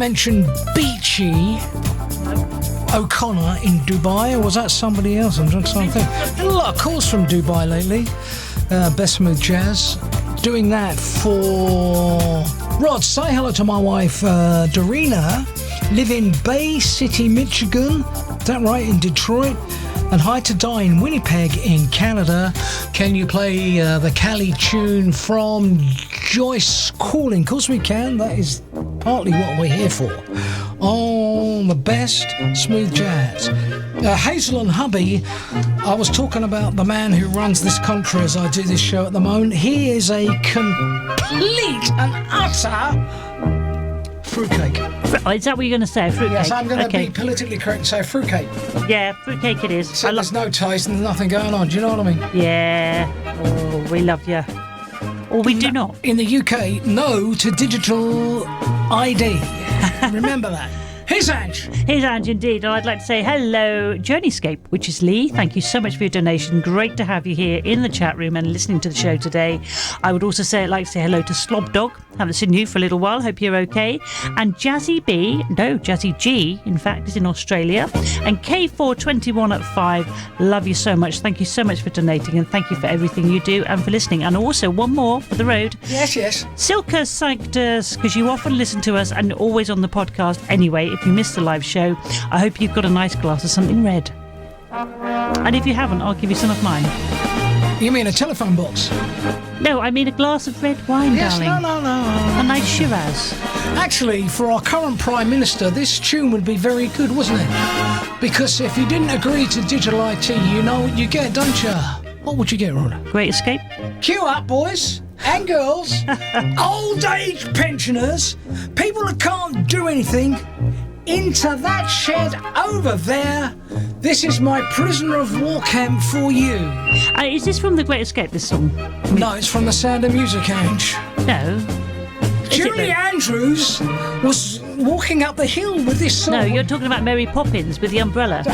A: mention Beachy O'Connor in Dubai, or was that somebody else? I'm just trying to think. Had a lot of calls from Dubai lately. Best Smooth Jazz. Doing that for Rod. Say hello to my wife, Dorina. Live in Bay City, Michigan. Is that right? In Detroit. And hi to Di in Winnipeg in Canada. Can you play the Cali tune from Joyce Calling? Of course we can. That is partly what we're here for. Oh, the best smooth jazz. Hazel and Hubby, I was talking about the man who runs this country as I do this show at the moment. He is a complete and utter fruitcake.
D: Is that what you're going to say? Fruitcake?
A: Yes, I'm going to be politically correct and say fruitcake.
D: Yeah, fruitcake it is.
A: So there's no taste and there's nothing going on. Do you know what I mean?
D: Yeah. Oh, we love you. Or we do not.
A: In the UK, no to digital ID. Remember that. Here's Ange.
D: Here's Ange indeed. And I'd like to say hello, Journeyscape, which is Lee. Thank you so much for your donation. Great to have you here in the chat room and listening to the show today. I would also like to say hello to Slob Dog. Haven't seen you for a little while. Hope you're okay. And Jazzy G, in fact, is in Australia. And K421 at 5. Love you so much. Thank you so much for donating and thank you for everything you do and for listening. And also one more for the road.
A: Yes.
D: Silka Sanctus, because you often listen to us and always on the podcast anyway. If you missed the live show, I hope you've got a nice glass of something red. And if you haven't, I'll give you some of mine.
A: You mean a telephone box?
D: No, I mean a glass of red wine, darling.
A: No.
D: A nice Shiraz.
A: Actually, for our current Prime Minister, this tune would be very good, wasn't it? Because if you didn't agree to digital IT, you know what you get, don't you? What would you get, Rhoda?
D: Great Escape.
A: Queue up, boys and girls. Old age pensioners. People that can't do anything. Into that shed over there. This is my prisoner of war camp for you.
D: Is this from The Great Escape, this song?
A: No, it's from The Sound of Music, Ange.
D: No.
A: Julie Andrews was walking up the hill with this song.
D: No, you're talking about Mary Poppins with the umbrella.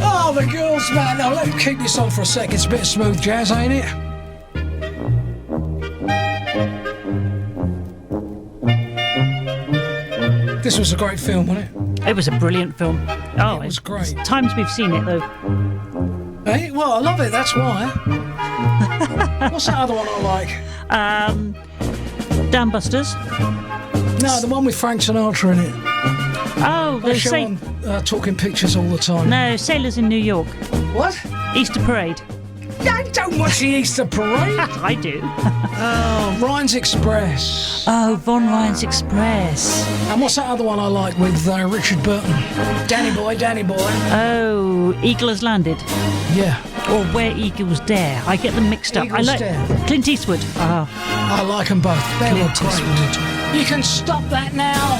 A: Oh, the girls, man. Now, let me keep this on for a sec. It's a bit of smooth jazz, ain't it? This was a great film, wasn't it?
D: It was a brilliant film. Oh,
A: it was great.
D: Times we've seen it, though.
A: Hey, well, I love it, that's why. What's that other one I like?
D: Dam Busters.
A: No, the one with Frank Sinatra in it.
D: Oh,
A: they show on Talking Pictures all the time.
D: No, Sailors in New York.
A: What?
D: Easter Parade.
A: I don't watch the Easter Parade.
D: I do.
A: Oh, Ryan's Express.
D: Oh, Von Ryan's Express.
A: And what's that other one I like with Richard Burton? Danny Boy.
D: Oh, Eagle Has Landed.
A: Yeah.
D: Or Where Eagles Dare. I get them mixed up.
A: Eagles
D: I like
A: Dare.
D: Clint Eastwood.
A: I like them both. They're
D: Clint
A: great. You can stop that now.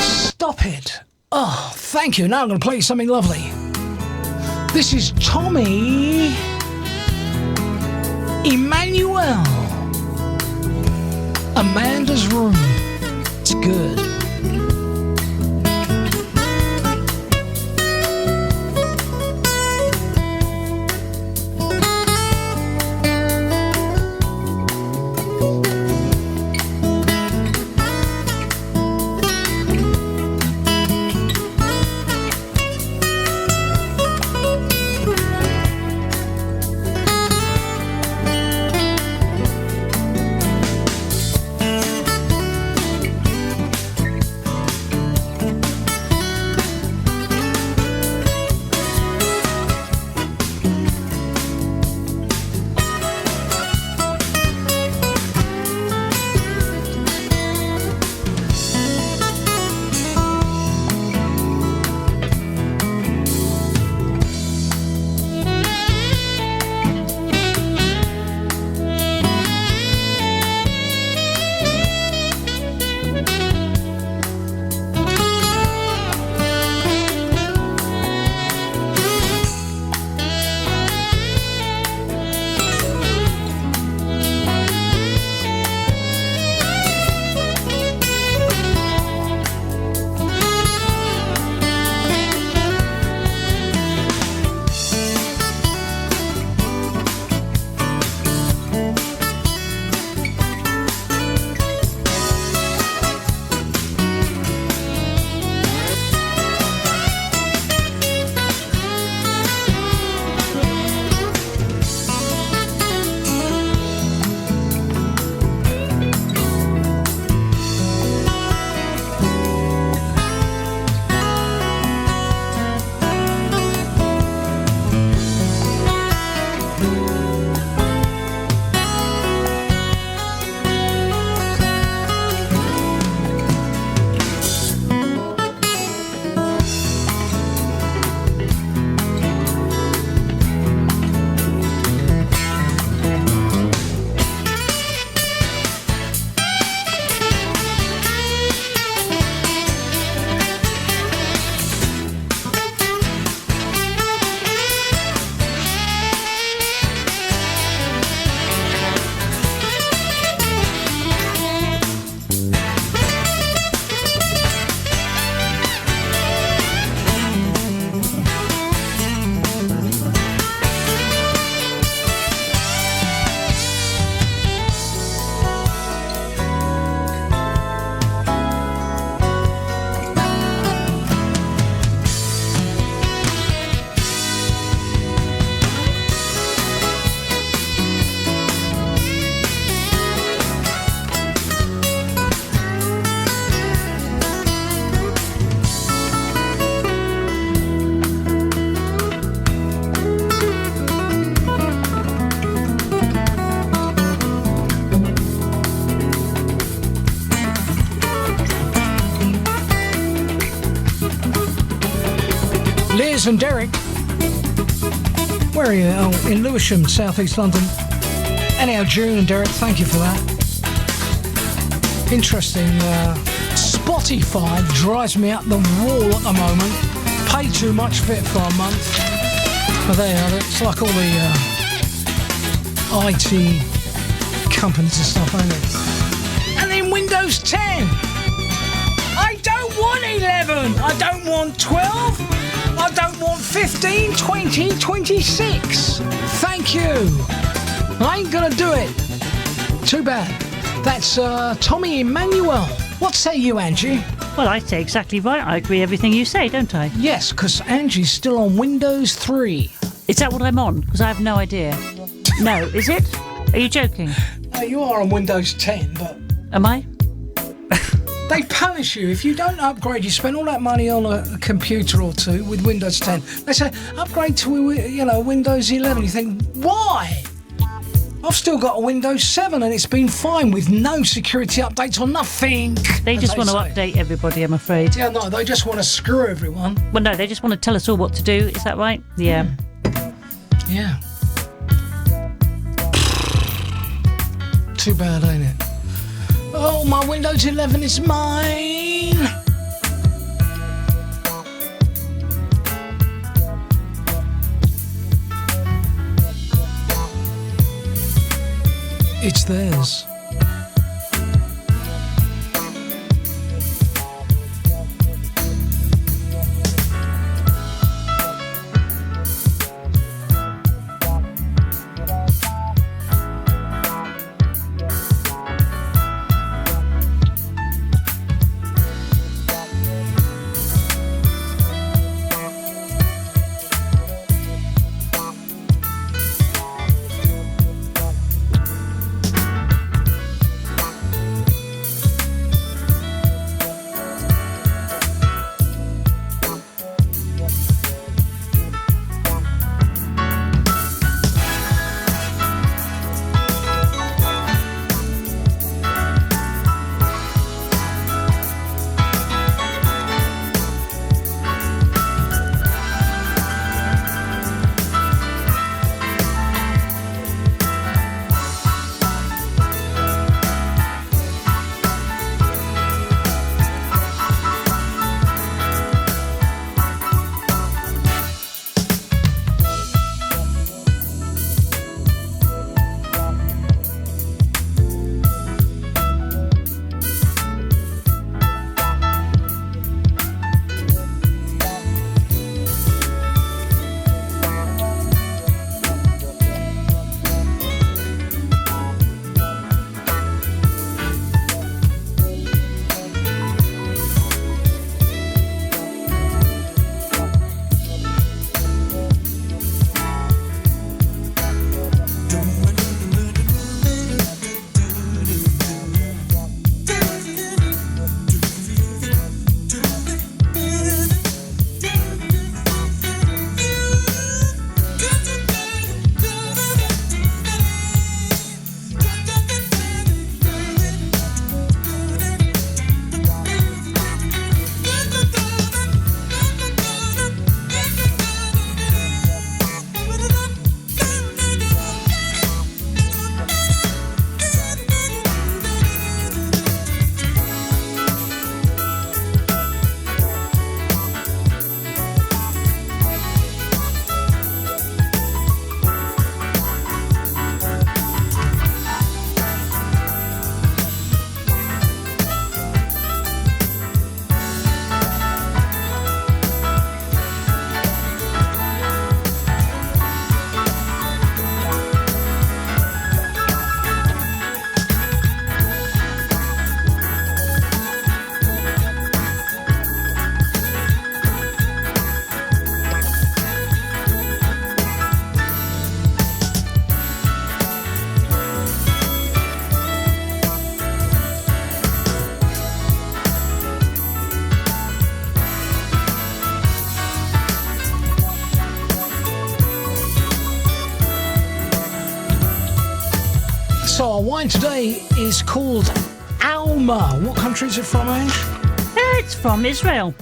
A: Stop it. Oh, thank you. Now I'm going to play you something lovely. This is Tommy Emmanuel. Amanda's Room. It's good. Piers and Derek. Where are you? Oh, in Lewisham, South East London. Anyhow, June and Derek, thank you for that. Interesting. Spotify drives me up the wall at the moment. Pay too much for it for a month. But there you are. It's like all the IT companies and stuff, ain't it? And then Windows 10. I don't want 11. I don't want 12. I don't want 15, 20, 26. Thank you. I ain't gonna do it. Too bad. That's Tommy Emmanuel. What say you, Angie?
D: Well, I say exactly right. I agree everything you say, don't I?
A: Yes, because Angie's still on Windows 3.
D: Is that what I'm on? Because I have no idea. No, is it? Are you joking?
A: You are on Windows 10, but...
D: Am I?
A: They punish you if you don't upgrade. You spend all that money on a computer or two with Windows 10. They say, upgrade to, Windows 11. You think, why? I've still got a Windows 7 and it's been fine with no security updates or nothing.
D: They just want to update everybody, I'm afraid.
A: Yeah, no, they just want to screw everyone.
D: Well, no, they just want to tell us all what to do. Is that right? Yeah.
A: Yeah. Too bad, ain't it? Oh, my Windows 11 is mine. It's theirs. So our wine today is called Alma. What country is it from, Ange?
D: It's from Israel.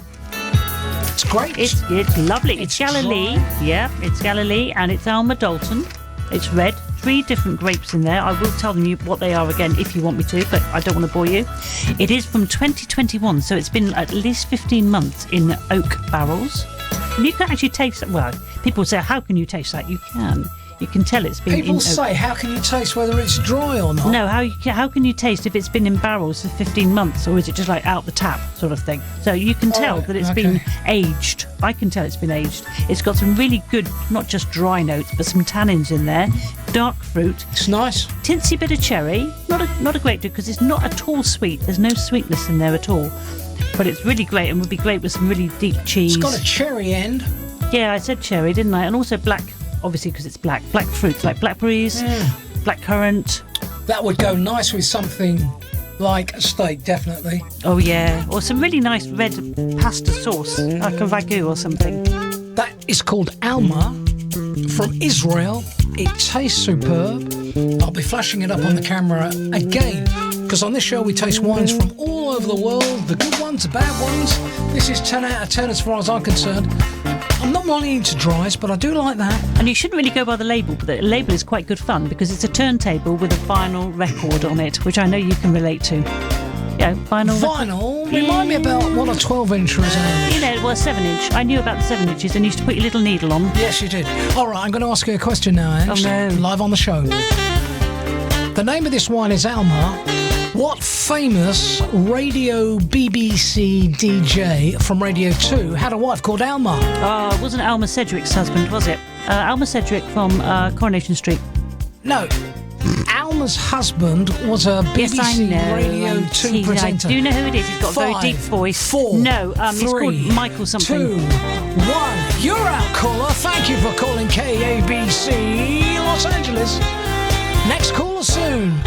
A: It's great.
D: It's lovely. It's Galilee.
A: dry.
D: Yeah, it's Galilee, and it's Alma Dalton. It's red. 3 different grapes in there. I will tell you what they are again if you want me to, but I don't want to bore you. It is from 2021, so it's been at least 15 months in oak barrels. And you can actually taste it. Well, people say, how can you taste that? You can. You can tell it's been in
A: People
D: oak.
A: say, how can you taste whether it's dry or not?
D: No, how can you taste if it's been in barrels for 15 months, or is it just like out the tap sort of thing? So you can tell that it's been aged. I can tell it's been aged. It's got some really good, not just dry notes, but some tannins in there. Dark fruit.
A: It's nice.
D: Tinsy bit of cherry. Not a great deal because it's not at all sweet. There's no sweetness in there at all. But it's really great and would be great with some really deep cheese.
A: It's got a cherry end.
D: Yeah, I said cherry, didn't I? And also black. Obviously, because it's black fruits like blackberries, black currant.
A: That would go nice with something like a steak, definitely.
D: Oh yeah, or some really nice red pasta sauce, like a ragu or something.
A: That is called Alma from Israel. It tastes superb. I'll be flashing it up on the camera again, because on this show we taste wines from all over the world, the good ones, the bad ones. This is 10 out of 10 as far as I'm concerned. I'm not really into dries, but I do like that.
D: And you shouldn't really go by the label, but the label is quite good fun because it's a turntable with a vinyl record on it, which I know you can relate to. Yeah, vinyl.
A: Remind me about what a 12-inch is.
D: You know, well, 7-inch. I knew about the 7 inches and used to put your little needle on.
A: Yes, you did. All right, I'm going to ask you a question now, Ange.
D: Oh, no.
A: Live on the show. The name of this wine is Alma. What famous radio BBC DJ from Radio 2 had a wife called Alma?
D: Oh, it wasn't Alma Sedgwick's husband, was it? Alma Sedgwick from Coronation Street.
A: No. Alma's husband was a BBC Radio 2 presenter.
D: I do know who it is. He's got a very deep voice.
A: 4,
D: no, he's called Michael something.
A: 2, 1. You're out, caller. Thank you for calling KABC Los Angeles. Next caller soon.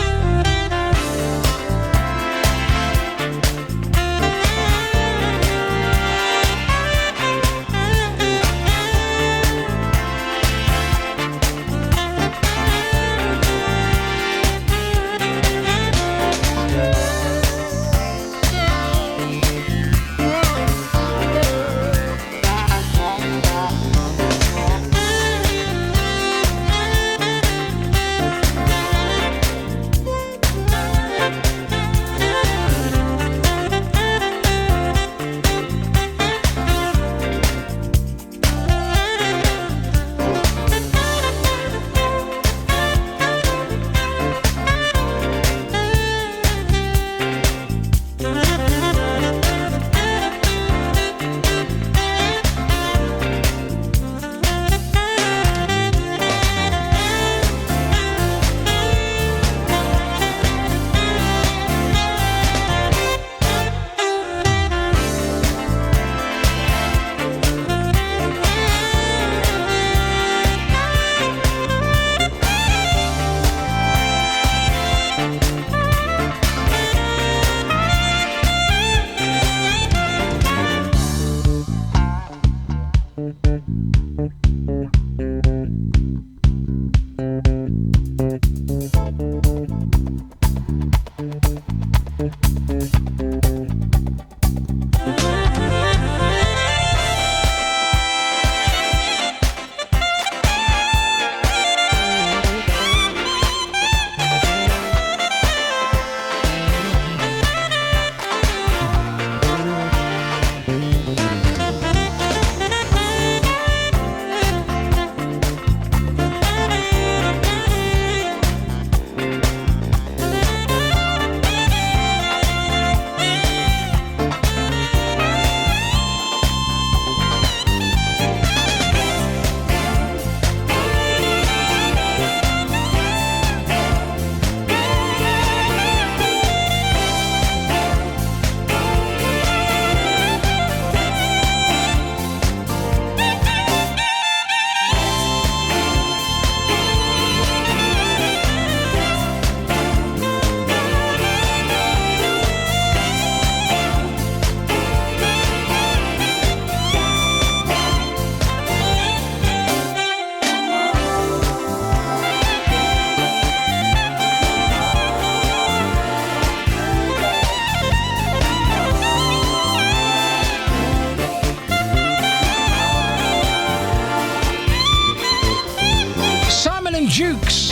A: Dukes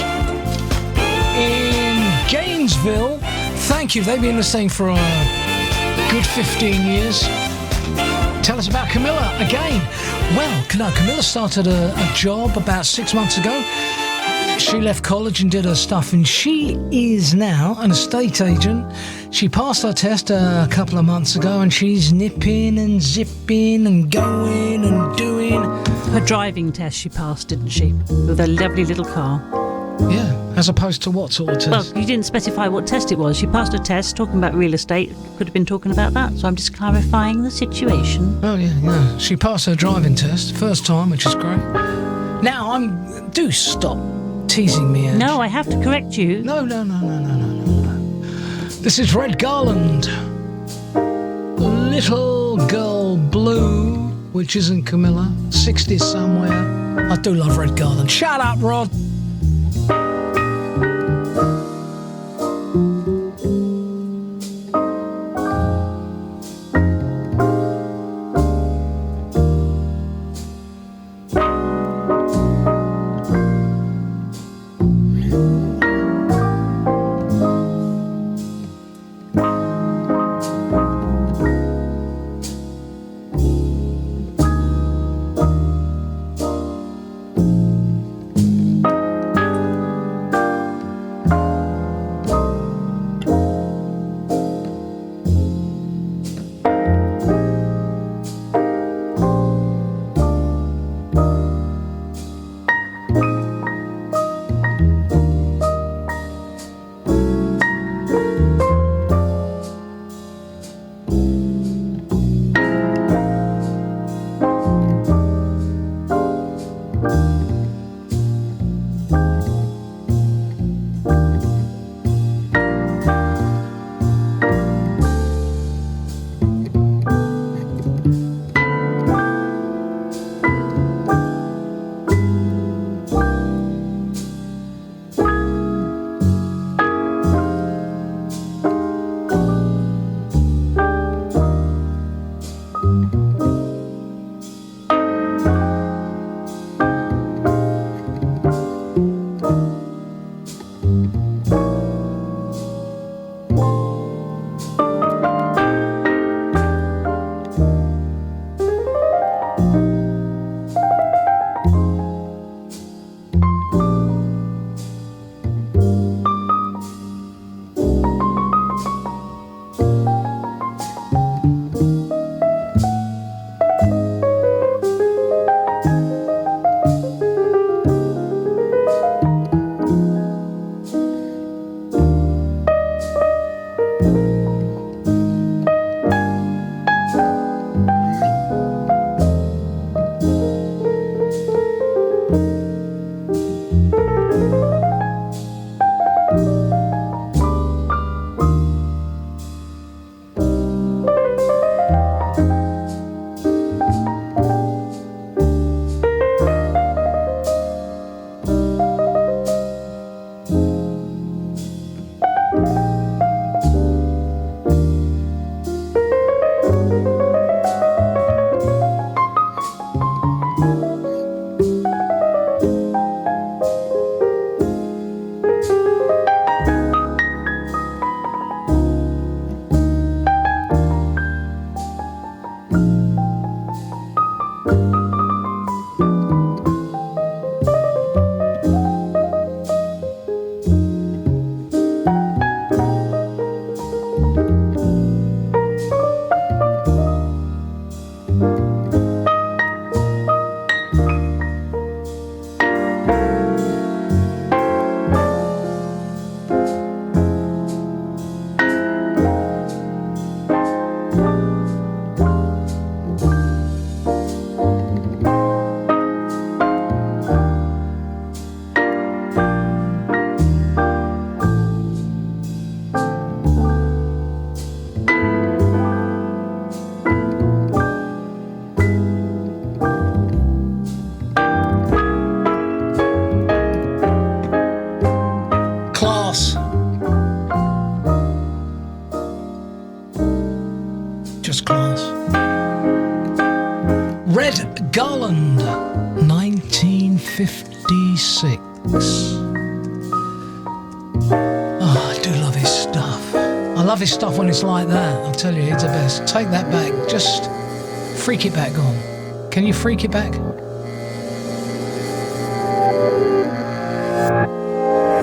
A: in Gainesville. Thank you. They've been listening for a good 15 years. Tell us about Camilla again. Well, Camilla started a job about 6 months ago. She left college and did her stuff, and she is now an estate agent. She passed her test a couple of months ago, and she's nipping and zipping and going and doing.
D: Her driving test she passed, didn't she? With a lovely little car.
A: Yeah, as opposed to what sort of test?
D: Well, you didn't specify what test it was. She passed a test talking about real estate. Could have been talking about that, so I'm just clarifying the situation.
A: Oh, yeah. She passed her driving test, first time, which is great. Now, do stop teasing me, Ange.
D: No, I have to correct you.
A: No. This is Red Garland. Little Girl Blue, which isn't Camilla. 60s somewhere. I do love Red Garland. Shut up, Rod. Red Garland, 1956. Oh, I do love his stuff. I love his stuff when it's like that. I'll tell you, it's the best. Take that back. Just freak it back on. Can you freak it back?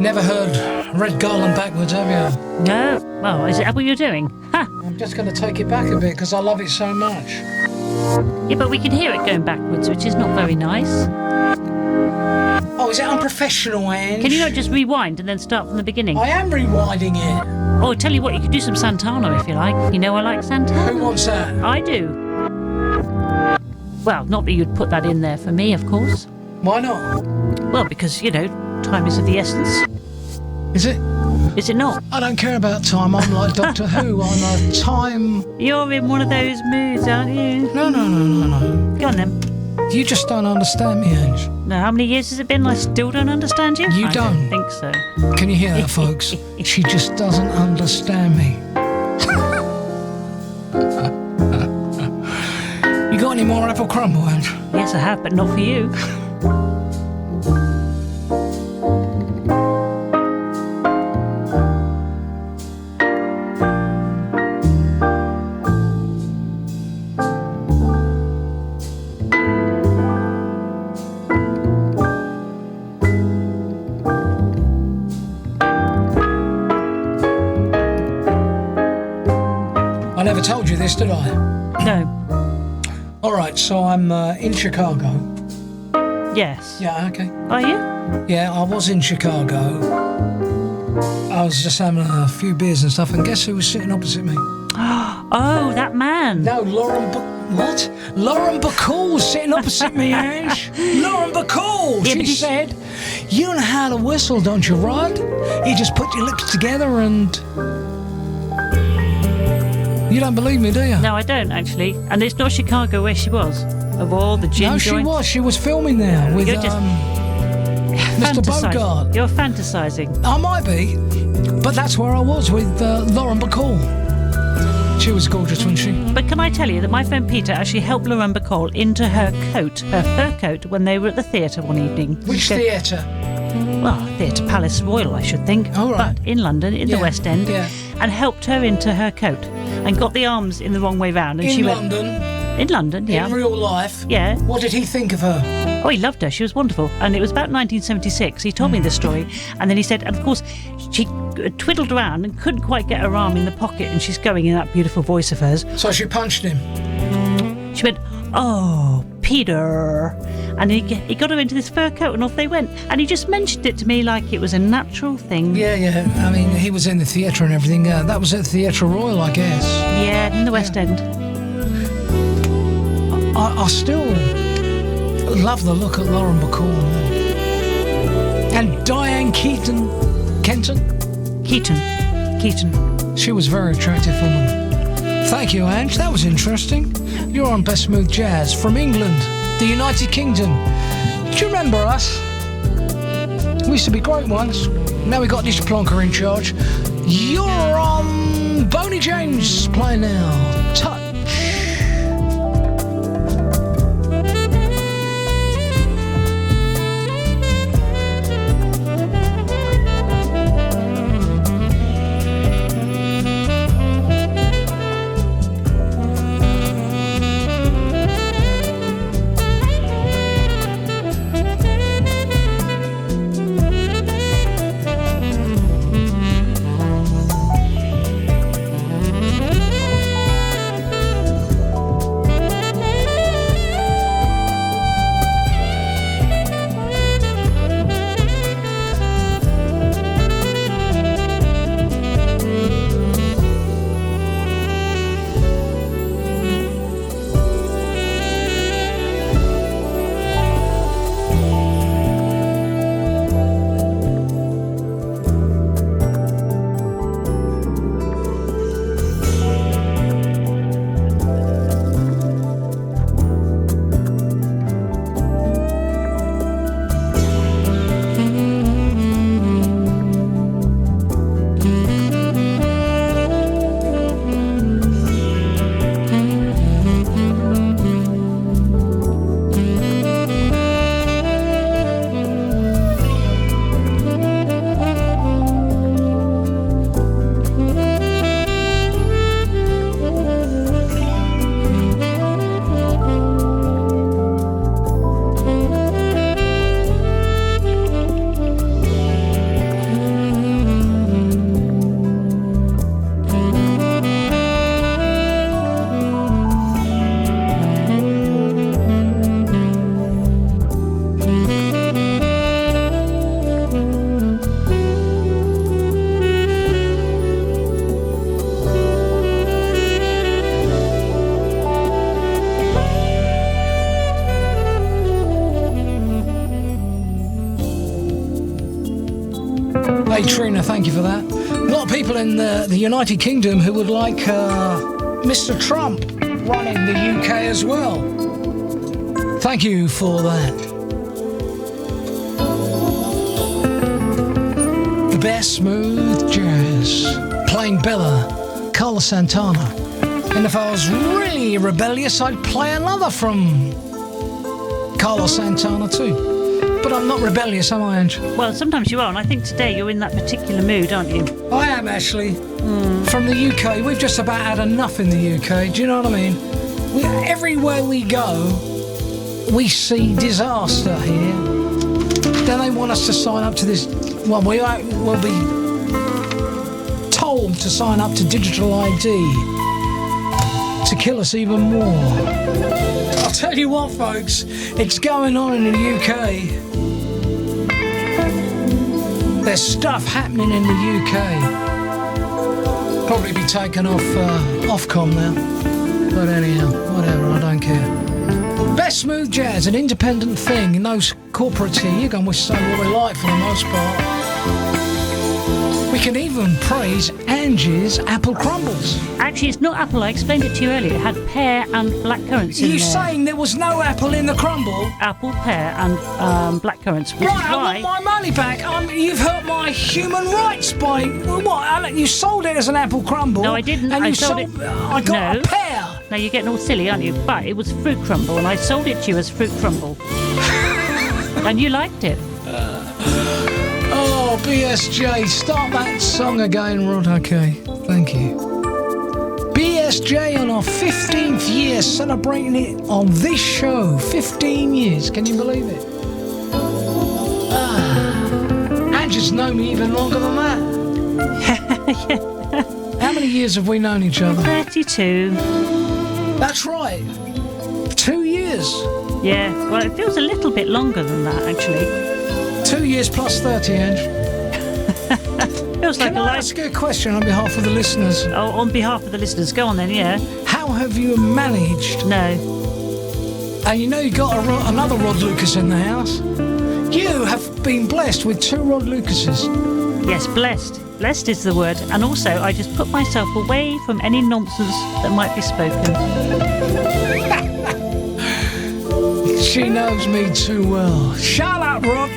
A: Never heard Red Garland backwards, have you?
D: No. Well, is that what you're doing? Ha!
A: I'm just going to take it back a bit because I love it so much.
D: Yeah, but we can hear it going backwards, which is not very nice.
A: Oh, is it unprofessional, Ange?
D: Can you not just rewind and then start from the beginning?
A: I am rewinding it.
D: Oh, tell you what, you could do some Santana if you like. You know I like Santana.
A: Who wants that?
D: I do. Well, not that you'd put that in there for me, of course.
A: Why not?
D: Well, because, you know, time is of the essence.
A: Is it?
D: Is it not?
A: I don't care about time. I'm like Doctor Who. I'm a time...
D: You're in one of those moods, aren't you?
A: No.
D: Go on then.
A: You just don't understand me, Ange.
D: No, how many years has it been? I still don't understand you?
A: You
D: I don't think so.
A: Can you hear that, folks? She just doesn't understand me. You got any more apple crumble, Ange?
D: Yes, I have, but not for you.
A: I never told you this, did I?
D: No.
A: All right, so I'm in Chicago.
D: Yes.
A: Yeah, okay.
D: Are you?
A: Yeah, I was in Chicago. I was just having a few beers and stuff, and guess who was sitting opposite me?
D: Oh, that man.
A: No, what? Lauren Bacall sitting opposite me, Ange. Lauren Bacall.
D: Yeah,
A: she said, "You know how to whistle, don't you, Rod? You just put your lips together and..." You don't believe me, do you?
D: No, I don't, actually. And it's not Chicago where she was. Of all the gin
A: No,
D: joints.
A: she was filming there with
D: You're just
A: Mr. Bogart.
D: You're fantasizing.
A: I might be, but that's where I was with Lauren Bacall. She was gorgeous, wasn't she?
D: But can I tell you that my friend Peter actually helped Lauren Bacall into her coat, her fur coat, when they were at the theatre one evening.
A: Which theatre?
D: Well, Theatre Palace Royal, I should think.
A: Oh, right.
D: But in London, in the West End.
A: Yeah.
D: And helped her into her coat. And got the arms in the wrong way round. And
A: In
D: she
A: London?
D: In London, yeah.
A: In real life?
D: Yeah.
A: What did he think of her?
D: Oh, he loved her. She was wonderful. And it was about 1976. He told me this story. And then he said, and of course, she twiddled around and couldn't quite get her arm in the pocket. And she's going in that beautiful voice of hers.
A: So she punched him?
D: She went, "Oh, Peter." And he got her into this fur coat and off they went. And he just mentioned it to me like it was a natural thing.
A: Yeah. I mean, he was in the theatre and everything. That was at Theatre Royal, I guess.
D: Yeah, in the West End.
A: I still love the look at Lauren Bacall. And Diane Keaton. She was a very attractive woman. Thank you, Ange. That was interesting. You're on Best Smooth Jazz from England, the United Kingdom. Do you remember us? We used to be great once. Now we got this plonker in charge. You're on Boney James playing now. Touch. Hey Trina, thank you for that. A lot of people in the United Kingdom who would like Mr. Trump running the UK as well. Thank you for that. The best smooth jazz. Playing Bella, Carlos Santana. And if I was really rebellious, I'd play another from Carlos Santana too. But I'm not rebellious, am I, Ange?
D: Well, sometimes you are, and I think today you're in that particular mood, aren't you?
A: I am, actually. From the UK, we've just about had enough in the UK, do you know what I mean? Everywhere we go, we see disaster here. Then they want us to sign up to this... Well, we'll be told to sign up to digital ID to kill us even more. I'll tell you what, folks, it's going on in the UK. There's stuff happening in the UK. Probably be taken off Ofcom now. But anyhow, whatever, I don't care. Best smooth jazz, an independent thing. In those corporates here, you can say what we like for the most part. We can even praise Angie's apple crumbles.
D: Actually, it's not apple. I explained it to you earlier. It had pear and black currants in there.
A: Are you saying there was no apple in the crumble?
D: Apple, pear and black currants. Which
A: Right,
D: is why...
A: I want my money back. You've hurt my human rights by... What? You sold it as an apple crumble.
D: No, I didn't.
A: And
D: I
A: you
D: sold it...
A: I got a pear.
D: Now, you're getting all silly, aren't you? But it was fruit crumble, and I sold it to you as fruit crumble. And you liked it.
A: Oh, BSJ, start that song again, Rod. Okay, thank you. BSJ on our 15th year, celebrating it on this show. 15 years, can you believe it? And just know me even longer than that. How many years have we known each other?
D: 32.
A: That's right. 2 years.
D: Yeah, well, it feels a little bit longer than that, actually.
A: 2 years plus 30, Ange.
D: Feels like
A: Can I ask you a question on behalf of the listeners?
D: Oh, on behalf of the listeners, go on then, yeah.
A: How have you managed?
D: No.
A: And you know you got another Rod Lucas in the house. You have been blessed with 2 Rod Lucases.
D: Yes, blessed. Blessed is the word. And also, I just put myself away from any nonsense that might be spoken.
A: She knows me too well. Shut up, Rod.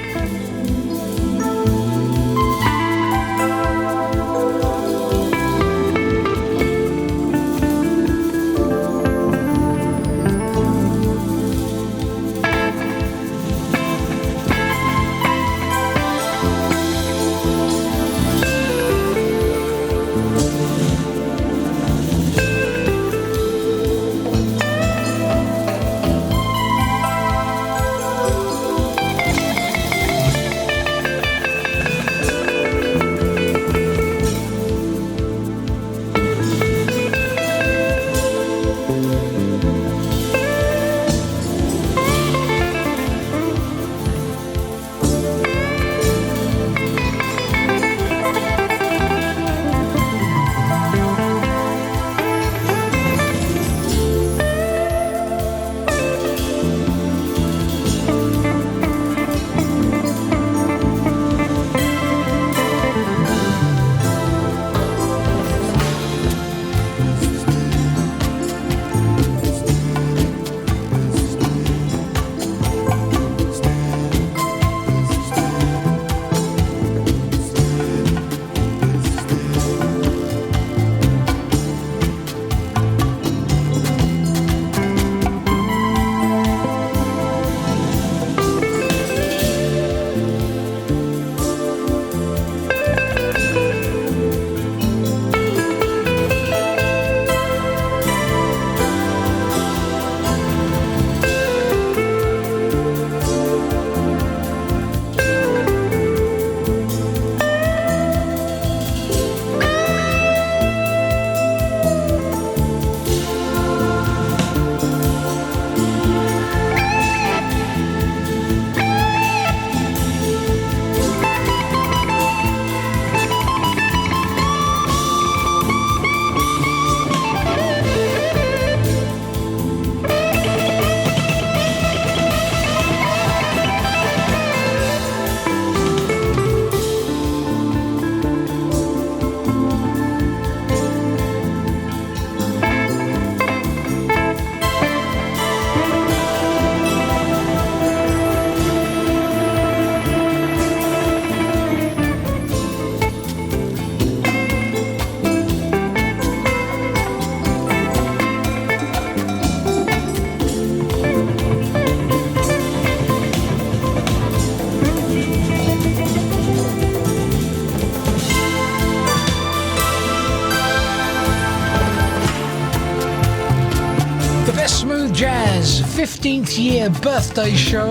A: 15th year birthday show.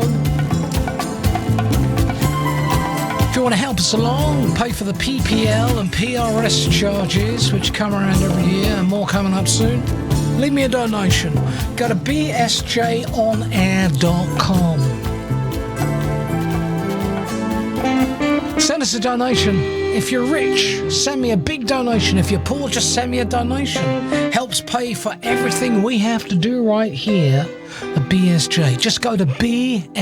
A: If you want to help us along, pay for the PPL and PRS charges, which come around every year, and more coming up soon, leave me a donation. Go to bsjonair.com. Send us a donation. If you're rich, send me a big donation. If you're poor, just send me a donation. Helps pay for everything we have to do right here at BSJ. Just go to bsjonair.com.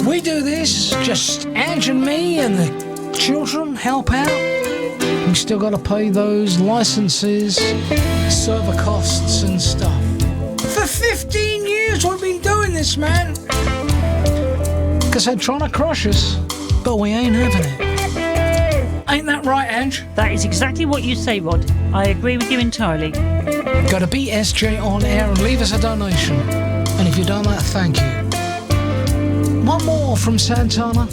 A: We do this, just Ange and me and the children help out. We still got to pay those licenses, server costs and stuff. For 15 years we've been doing this, man. Because they're trying to crush us, but we ain't having it. Ain't that right, Ange?
D: That is exactly what you say, Rod. I agree with you entirely.
A: Go to BSJ on air and leave us a donation. And if you've done that, thank you. One more from Santana.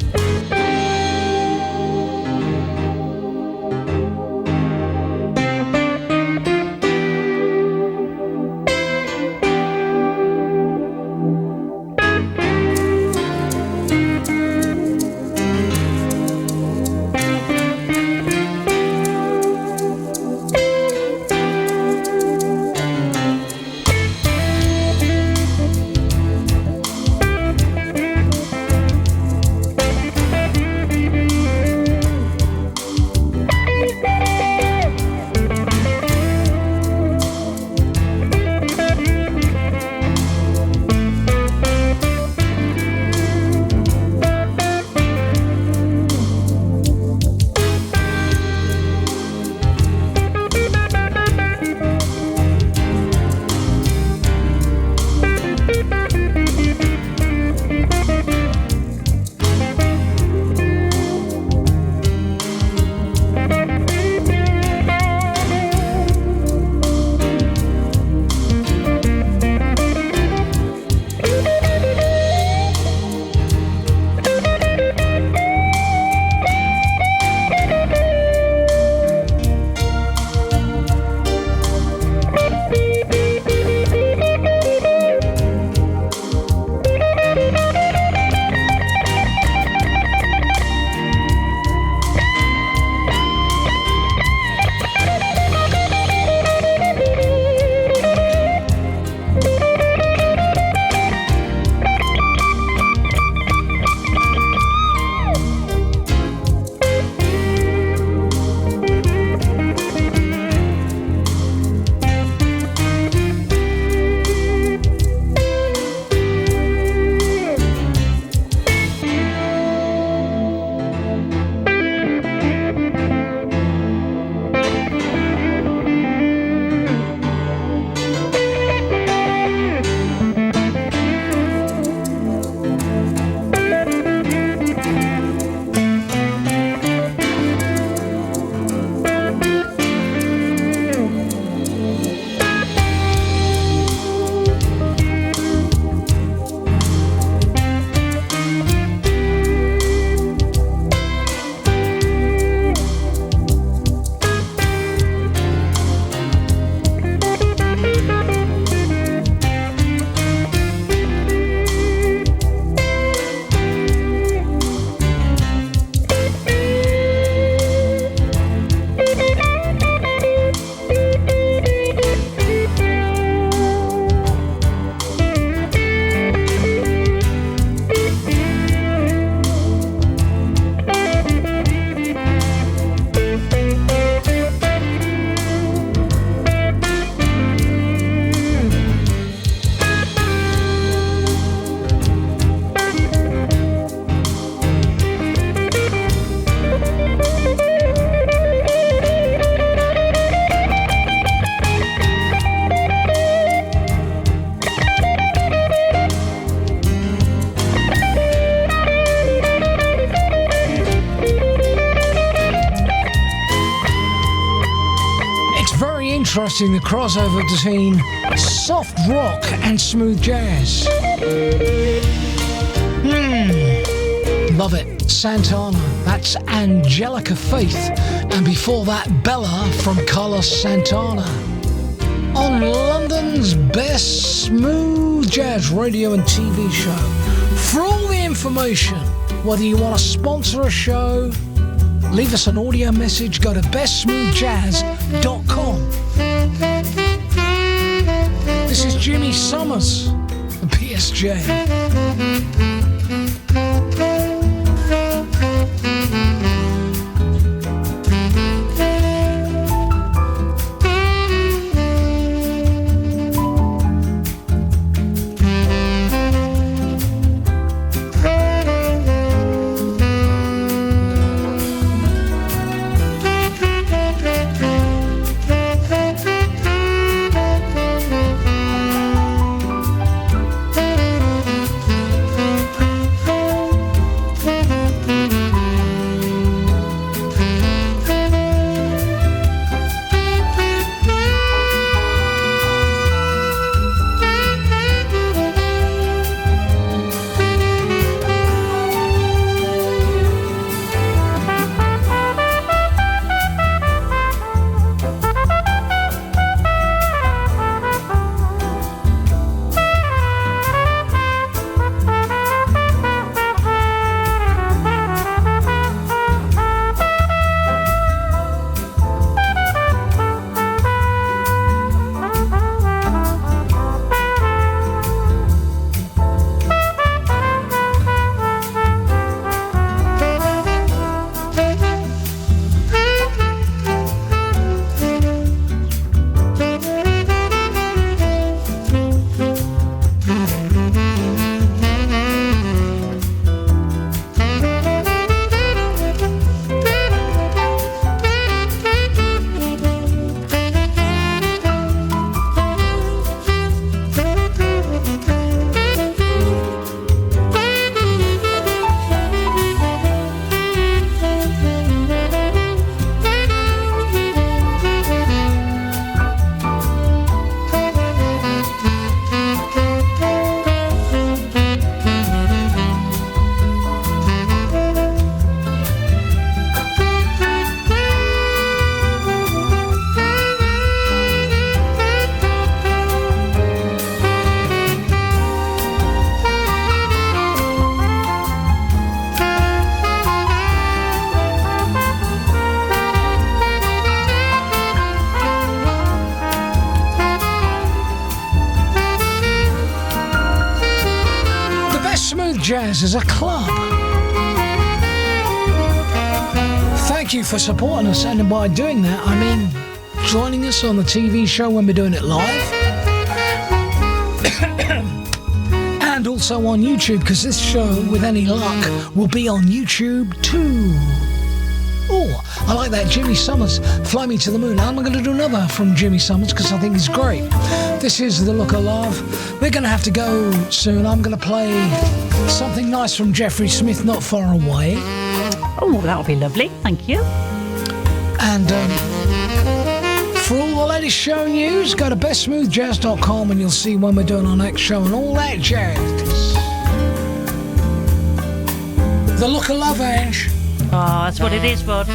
A: Interesting, the crossover between soft rock and smooth jazz. Love it. Santana, that's Angelica Faith, and before that Bella from Carlos Santana. on London's best smooth jazz radio and TV show. For all the information, whether you want to sponsor a show, leave us an audio message, go to bestsmoothjazz.com. This is Jimmy Summers, the PSJ. Jazz is a club. Thank you for supporting us, and by doing that, I mean joining us on the TV show when we're doing it live, and also on YouTube, because this show, with any luck, will be on YouTube too. Oh, I like that. Jimmy Summers, Fly Me to the Moon. I'm going to do another from Jimmy Summers because I think he's great. This is The Look of Love. We're going to have to go soon. I'm going to play something nice from Jeffrey Smith, Not Far Away.
D: Oh, that'll be lovely. Thank you.
A: And for all the latest show news, go to bestsmoothjazz.com and you'll see when we're doing our next show and all that jazz. The Look of Love, Ange.
D: Oh, that's what it is, bud.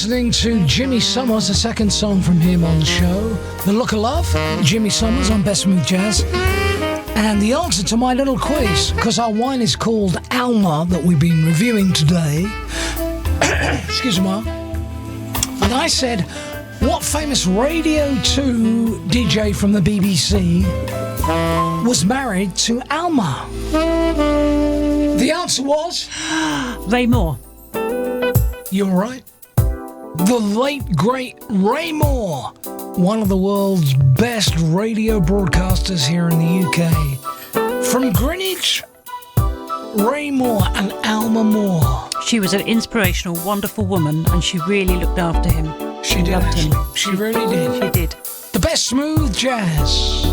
A: listening to Jimmy Summers, the second song from him on the show. The Look of Love, Jimmy Summers on Best Smooth Jazz. And the answer to my little quiz, because our wine is called Alma that we've been reviewing today. Excuse me. And I said, what famous Radio 2 DJ from the BBC was married to Alma? The answer was...
D: Ray Moore.
A: You're right. The late, great Ray Moore, one of the world's best radio broadcasters here in the UK. From Greenwich, Ray Moore and Alma Moore.
D: She was an inspirational, wonderful woman, and she really looked after him.
A: She did,
D: loved him.
A: She really did.
D: She did.
A: The best smooth jazz.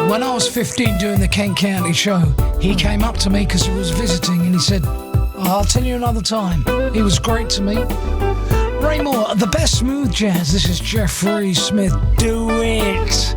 A: When I was 15 doing the Kent County show, he came up to me because he was visiting and he said, I'll tell you another time. He was great to me. Ray Moore, the best smooth jazz. This is Jeffrey Smith. Do it.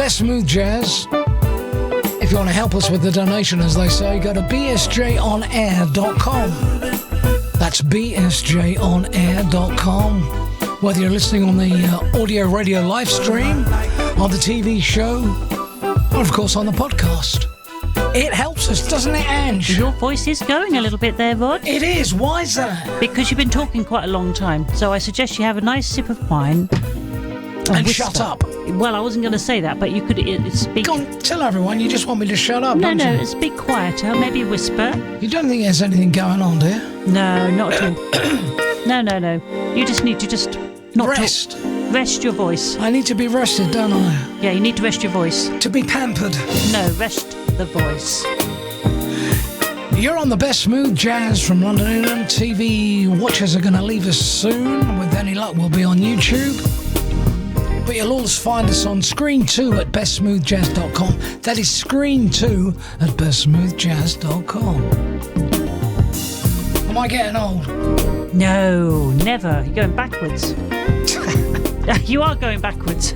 A: Best Smooth Jazz. If you want to help us with the donation, as they say, go to bsjonair.com. That's bsjonair.com. Whether you're listening on the audio radio live stream, on the TV show, or of course on the podcast. It helps us, doesn't it, Ange?
D: Your voice is going a little bit there, Rod.
A: It is. Why is that?
D: Because you've been talking quite a long time. So I suggest you have a nice sip of wine.
A: And
D: whisper.
A: shut up.
D: Well, I wasn't going to say that, but you could speak.
A: Go on, tell everyone you just want me to shut up,
D: No,
A: don't you?
D: speak quieter, maybe whisper.
A: You don't think there's anything going on, do you?
D: No, not at all. No. You just need to not
A: rest.
D: Talk. Rest your voice.
A: I need to be rested, don't I?
D: Yeah, you need to rest your voice.
A: To be pampered.
D: No, rest the voice.
A: You're on the Best Smooth Jazz from London, England. TV watchers are going to leave us soon. With any luck, we'll be on YouTube. But you'll always find us on Screen 2 at bestsmoothjazz.com. That is Screen 2 at bestsmoothjazz.com. Am I getting old?
D: No, never. You're going backwards. You are going backwards.